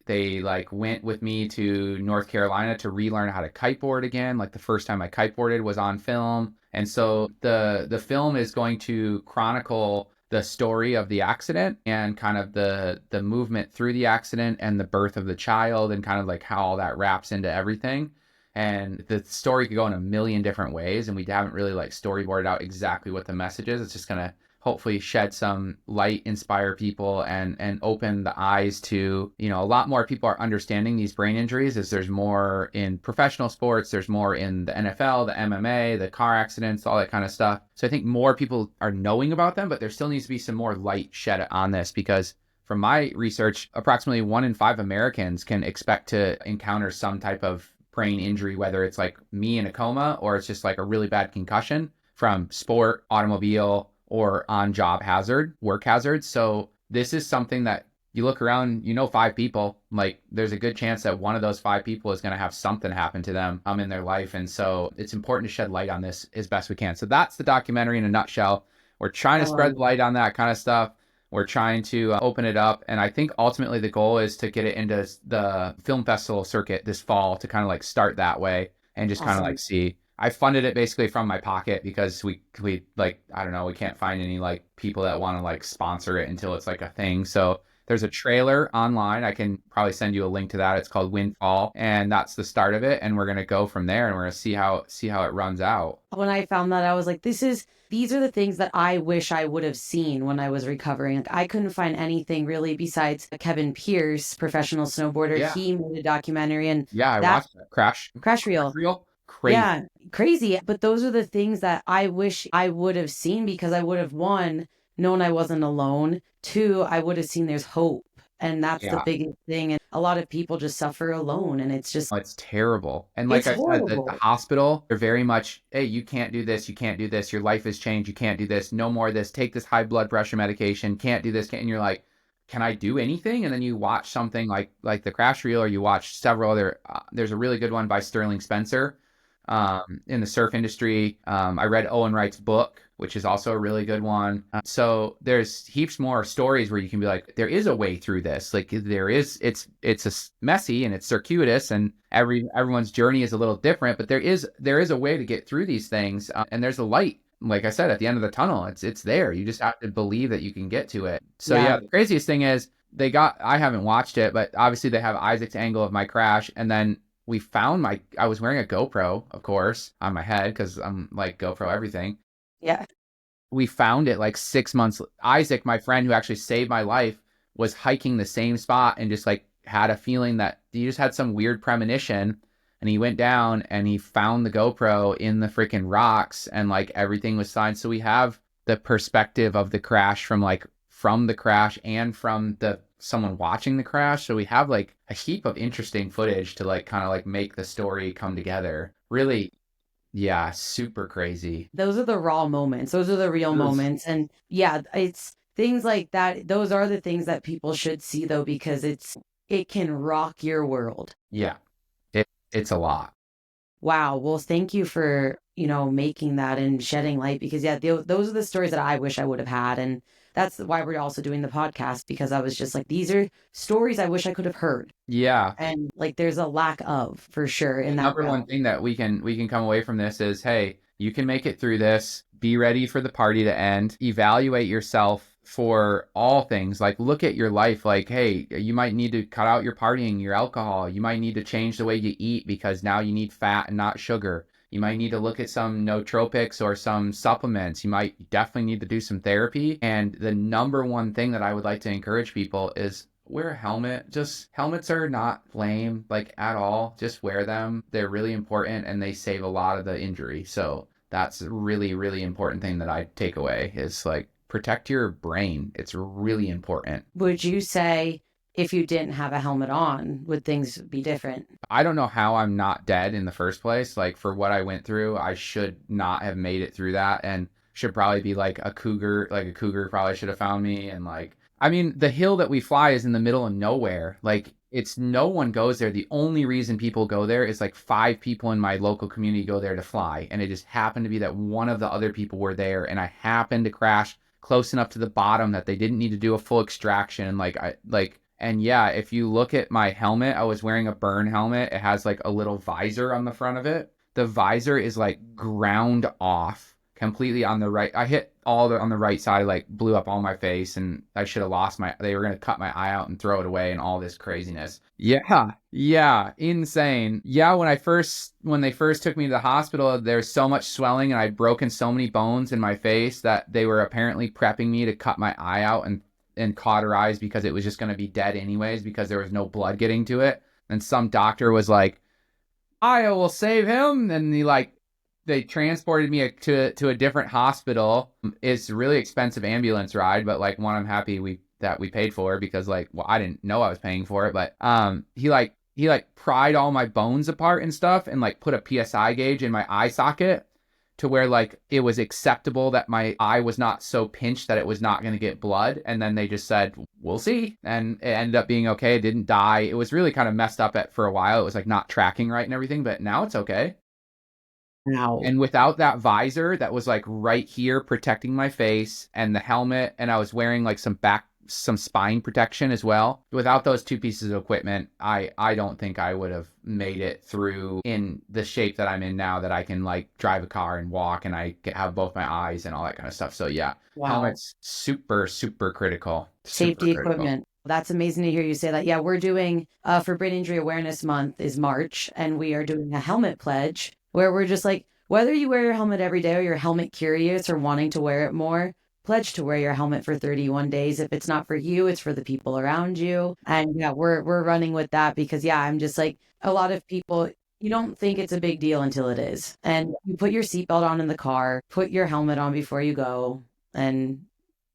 They like went with me to North Carolina to relearn how to kiteboard again. Like the first time I kiteboarded was on film. And so the film is going to chronicle the story of the accident and kind of the movement through the accident and the birth of the child and kind of like how all that wraps into everything. And the story could go in a million different ways, and we haven't really like storyboarded out exactly what the message is. It's just going to hopefully shed some light, inspire people, and open the eyes to, you know, a lot more people are understanding these brain injuries as there's more in professional sports, there's more in the NFL, the MMA, the car accidents, all that kind of stuff. So I think more people are knowing about them, but there still needs to be some more light shed on this because from my research, approximately 1 in 5 Americans can expect to encounter some type of brain injury, whether it's like me in a coma or it's just like a really bad concussion from sport, automobile, or on-job hazard, work hazard. So this is something that you look around, you know, 5 people, like there's a good chance that one of those 5 people is going to have something happen to them in their life. And so it's important to shed light on this as best we can. So that's the documentary in a nutshell. We're trying to spread light on that kind of stuff. We're trying to open it up. And I think ultimately the goal is to get it into the film festival circuit this fall to kind of like start that way and just kind of like see. I funded it basically from my pocket because we like, I don't know, we can't find any like people that want to like sponsor it until it's like a thing. So there's a trailer online. I can probably send you a link to that. It's called Windfall, and that's the start of it. And we're going to go from there and we're going to see how it runs out. When I found that, I was like, these are the things that I wish I would have seen when I was recovering. Like, I couldn't find anything really besides Kevin Pierce, professional snowboarder. Yeah. He made a documentary and I watched that. Crash Reel. Crazy. Yeah, crazy. But those are the things that I wish I would have seen because I would have, 1, known I wasn't alone. 2, I would have seen there's hope. And that's the biggest thing. And a lot of people just suffer alone. And it's just... It's terrible. And like I said, the hospital, they're very much, hey, you can't do this. You can't do this. Your life has changed. You can't do this. No more of this. Take this high blood pressure medication. Can't do this. And you're like, can I do anything? And then you watch something like the Crash Reel, or you watch several other, there's a really good one by Sterling Spencer in the surf industry. I read Owen Wright's book, which is also a really good one. So there's heaps more stories where you can be like, there is a way through this. Like there is, it's messy and it's circuitous and everyone's journey is a little different, but there is a way to get through these things. And there's a light, like I said, at the end of the tunnel. It's there. You just have to believe that you can get to it. So yeah, the craziest thing is I haven't watched it, but obviously they have Isaac's angle of my crash. And then we found I was wearing a GoPro, of course, on my head because I'm like GoPro everything. Yeah. We found it like 6 months. Isaac, my friend who actually saved my life, was hiking the same spot and just like had a feeling that he just had some weird premonition. And he went down and he found the GoPro in the freaking rocks and like everything was fine. So we have the perspective of the crash from the crash and from someone watching the crash. So we have like a heap of interesting footage to like kind of like make the story come together. Really, yeah, super crazy. Those are the raw moments. Those are the real moments. And yeah, it's things like that. Those are the things that people should see though, because it can rock your world. Yeah, it's a lot. Wow. Well, thank you for, making that and shedding light because those are the stories that I wish I would have had. And that's why we're also doing the podcast, because I was just like, these are stories I wish I could have heard. Yeah. And like, there's a lack of, for sure. In that number one thing that we can come away from this is, hey, you can make it through this. Be ready for the party to end. Evaluate yourself for all things. Like, look at your life. Like, hey, you might need to cut out your partying, your alcohol. You might need to change the way you eat because now you need fat and not sugar. You might need to look at some nootropics or some supplements. You might definitely need to do some therapy. And the number one thing that I would like to encourage people is wear a helmet. Just helmets are not lame, like at all. Just wear them. They're really important and they save a lot of the injury. So That's a really, really important thing that I take away is like protect your brain. It's really important. Would you say if you didn't have a helmet on, would things be different? I don't know how I'm not dead in the first place. Like for what I went through, I should not have made it through that and should probably be like a cougar. Like a cougar probably should have found me. And like, I mean, the hill that we fly is in the middle of nowhere. Like it's no one goes there. The only reason people go there is like 5 people in my local community go there to fly. And it just happened to be that one of the other people were there and I happened to crash close enough to the bottom that they didn't need to do a full extraction. And and yeah, if you look at my helmet, I was wearing a burn helmet. It has like a little visor on the front of it. The visor is like ground off completely on the right. I hit on the right side, like blew up all my face, and I should have lost they were going to cut my eye out and throw it away and all this craziness. Yeah, insane. Yeah, when they first took me to the hospital, there's so much swelling and I'd broken so many bones in my face that they were apparently prepping me to cut my eye out and cauterize because it was just going to be dead anyways because there was no blood getting to it. And some doctor was like, I will save him. And they transported me to a different hospital. It's a really expensive ambulance ride, but like one I'm happy that we paid for because like, well, I didn't know I was paying for it, but he pried all my bones apart and stuff and like put a PSI gauge in my eye socket to where like it was acceptable that my eye was not so pinched that it was not going to get blood. And then they just said, we'll see. And it ended up being okay. It didn't die. It was really kind of messed up for a while. It was like not tracking right and everything, but now it's okay. Wow. And without that visor that was like right here protecting my face and the helmet, and I was wearing like some spine protection as well. Without those 2 pieces of equipment, I don't think I would have made it through in the shape that I'm in now, that I can like drive a car and walk and I have both my eyes and all that kind of stuff. So yeah, Wow. Helmet's super, super critical. Safety equipment. That's amazing to hear you say that. Yeah, we're doing for Brain Injury Awareness Month is March, and we are doing a helmet pledge where we're just like, whether you wear your helmet every day or you're helmet curious or wanting to wear it more, pledge to wear your helmet for 31 days. If it's not for you, it's for the people around you. And yeah, we're running with that because yeah, I'm just like, a lot of people, you don't think it's a big deal until it is. And you put your seatbelt on in the car, put your helmet on before you go, and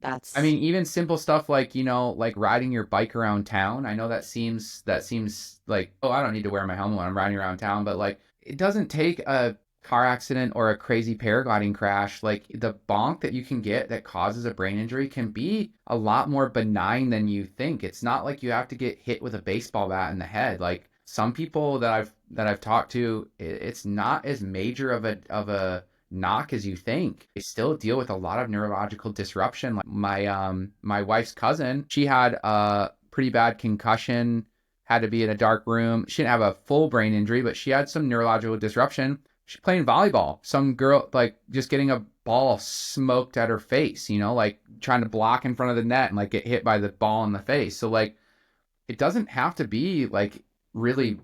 I mean, even simple stuff like, like riding your bike around town. I know that seems like, oh, I don't need to wear my helmet when I'm riding around town, but like it doesn't take a car accident or a crazy paragliding crash. Like the bonk that you can get that causes a brain injury can be a lot more benign than you think. It's not like you have to get hit with a baseball bat in the head. Like some people that I've talked to, it's not as major of a knock as you think. They still deal with a lot of neurological disruption. Like my wife's cousin, she had a pretty bad concussion, had to be in a dark room. She didn't have a full brain injury, but she had some neurological disruption. She's playing volleyball. Some girl like just getting a ball smoked at her face, like trying to block in front of the net and like get hit by the ball in the face. So like it doesn't have to be like really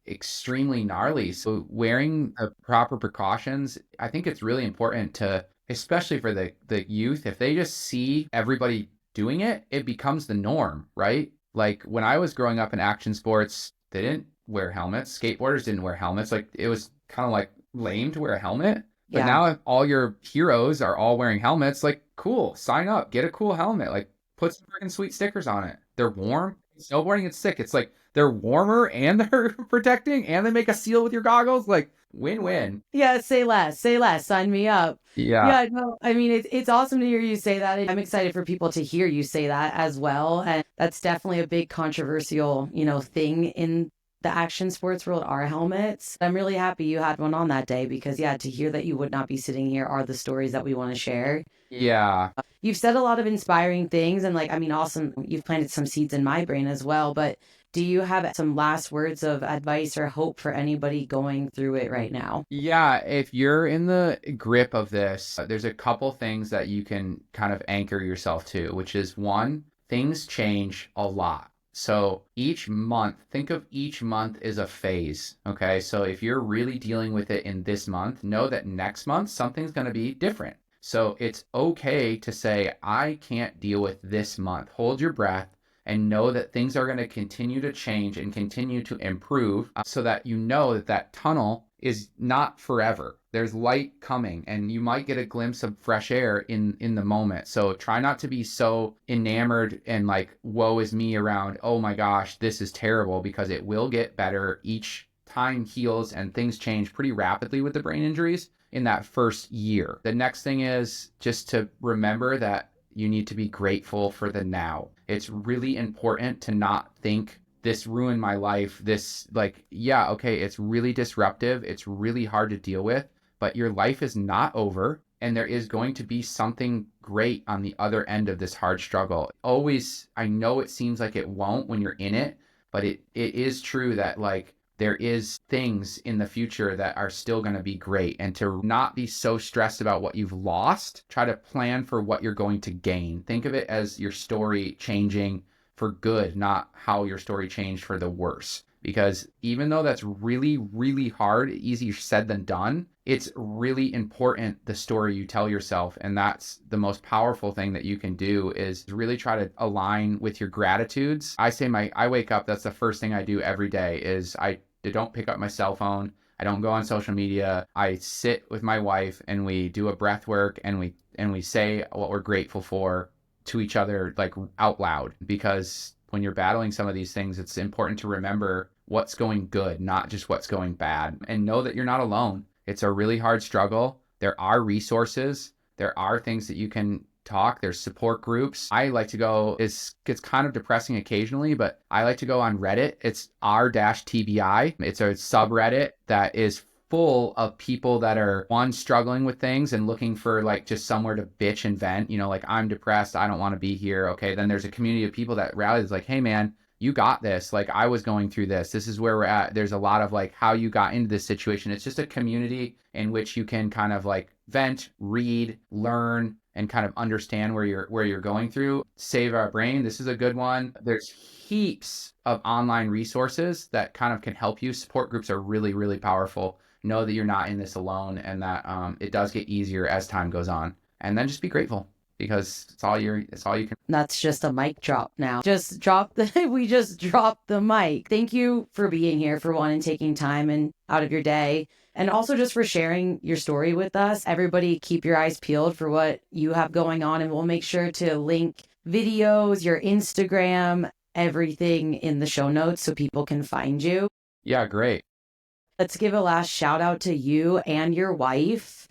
extremely gnarly. So wearing the proper precautions, I think it's really important to, especially for the youth, if they just see everybody doing it, it becomes the norm, right? Like when I was growing up in action sports, they didn't wear helmets. Skateboarders didn't wear helmets. Like it was kind of like lame to wear a helmet. But now if all your heroes are all wearing helmets, like cool, sign up, get a cool helmet, like put some freaking sweet stickers on it. They're warm. Snowboarding, it's sick. It's like they're warmer and they're protecting and they make a seal with your goggles. Like win-win. Yeah, say less. Sign me up. Yeah. Yeah, no, I mean, it's awesome to hear you say that. I'm excited for people to hear you say that as well. And that's definitely a big controversial, thing in the action sports world are helmets. I'm really happy you had one on that day because yeah, to hear that you would not be sitting here are the stories that we want to share. Yeah. You've said a lot of inspiring things and like, I mean, awesome. You've planted some seeds in my brain as well, but do you have some last words of advice or hope for anybody going through it right now? Yeah, if you're in the grip of this, there's a couple things that you can kind of anchor yourself to, which is one, things change a lot. So each month, think of each month as a phase, okay? So if you're really dealing with it in this month, know that next month, something's going to be different. So it's okay to say, I can't deal with this month. Hold your breath and know that things are going to continue to change and continue to improve so that you know that tunnel is not forever. There's light coming, and you might get a glimpse of fresh air in the moment. So try not to be so enamored and like, woe is me around, oh my gosh, this is terrible, because it will get better. Each time heals, and things change pretty rapidly with the brain injuries in that first year. The next thing is just to remember that you need to be grateful for the now. It's really important to not think, this ruined my life. This, like, yeah, okay, it's really disruptive. It's really hard to deal with, but your life is not over, and there is going to be something great on the other end of this hard struggle. Always, I know it seems like it won't when you're in it, but it is true that like there is things in the future that are still going to be great. And to not be so stressed about what you've lost, try to plan for what you're going to gain. Think of it as your story changing for good, not how your story changed for the worse. Because even though that's really, really hard, easier said than done, it's really important, the story you tell yourself. And that's the most powerful thing that you can do, is really try to align with your gratitudes. I wake up, that's the first thing I do every day, is I don't pick up my cell phone. I don't go on social media. I sit with my wife and we do a breath work, and we say what we're grateful for to each other, like out loud. Because when you're battling some of these things, it's important to remember what's going good, not just what's going bad, and know that you're not alone. It's a really hard struggle. There are resources. There are things that you can talk. There's support groups. I like to go, it gets kind of depressing occasionally, but I like to go on Reddit. It's r-tbi. It's a subreddit that is full of people that are, one, struggling with things and looking for like just somewhere to bitch and vent, like, I'm depressed, I don't want to be here. Okay, then there's a community of people that rallies like, hey man, you got this. Like, I was going through this. This is where we're at. There's a lot of like how you got into this situation. It's just a community in which you can kind of like vent, read, learn, and kind of understand where you're going through. Save Our Brain, this is a good one. There's heaps of online resources that kind of can help you. Support groups are really, really powerful. Know that you're not in this alone, and that it does get easier as time goes on. And then just be grateful, because it's all you can. That's just a mic drop now. We just dropped the mic. Thank you for being here, for one, and taking time and out of your day, and also just for sharing your story with us. Everybody keep your eyes peeled for what you have going on, and we'll make sure to link videos, your Instagram, everything in the show notes so people can find you. Yeah, great. Let's give a last shout out to you and your wife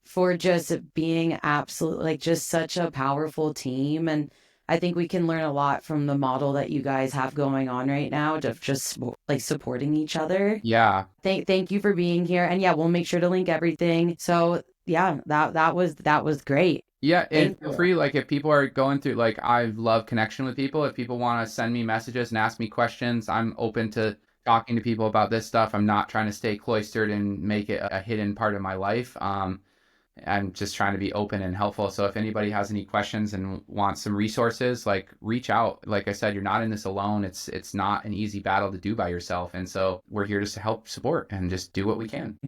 for just being absolutely, like, just such a powerful team. And I think we can learn a lot from the model that you guys have going on right now, of just like supporting each other. Yeah. Thank you for being here. And yeah, we'll make sure to link everything. So yeah, that was great. Yeah, and feel free, like, if people are going through, like, I love connection with people. If people want to send me messages and ask me questions, I'm open to talking to people about this stuff. I'm not trying to stay cloistered and make it a hidden part of my life. I'm just trying to be open and helpful. So if anybody has any questions and wants some resources, like, reach out. Like I said, you're not in this alone. It's not an easy battle to do by yourself. And so we're here just to help support and just do what we can.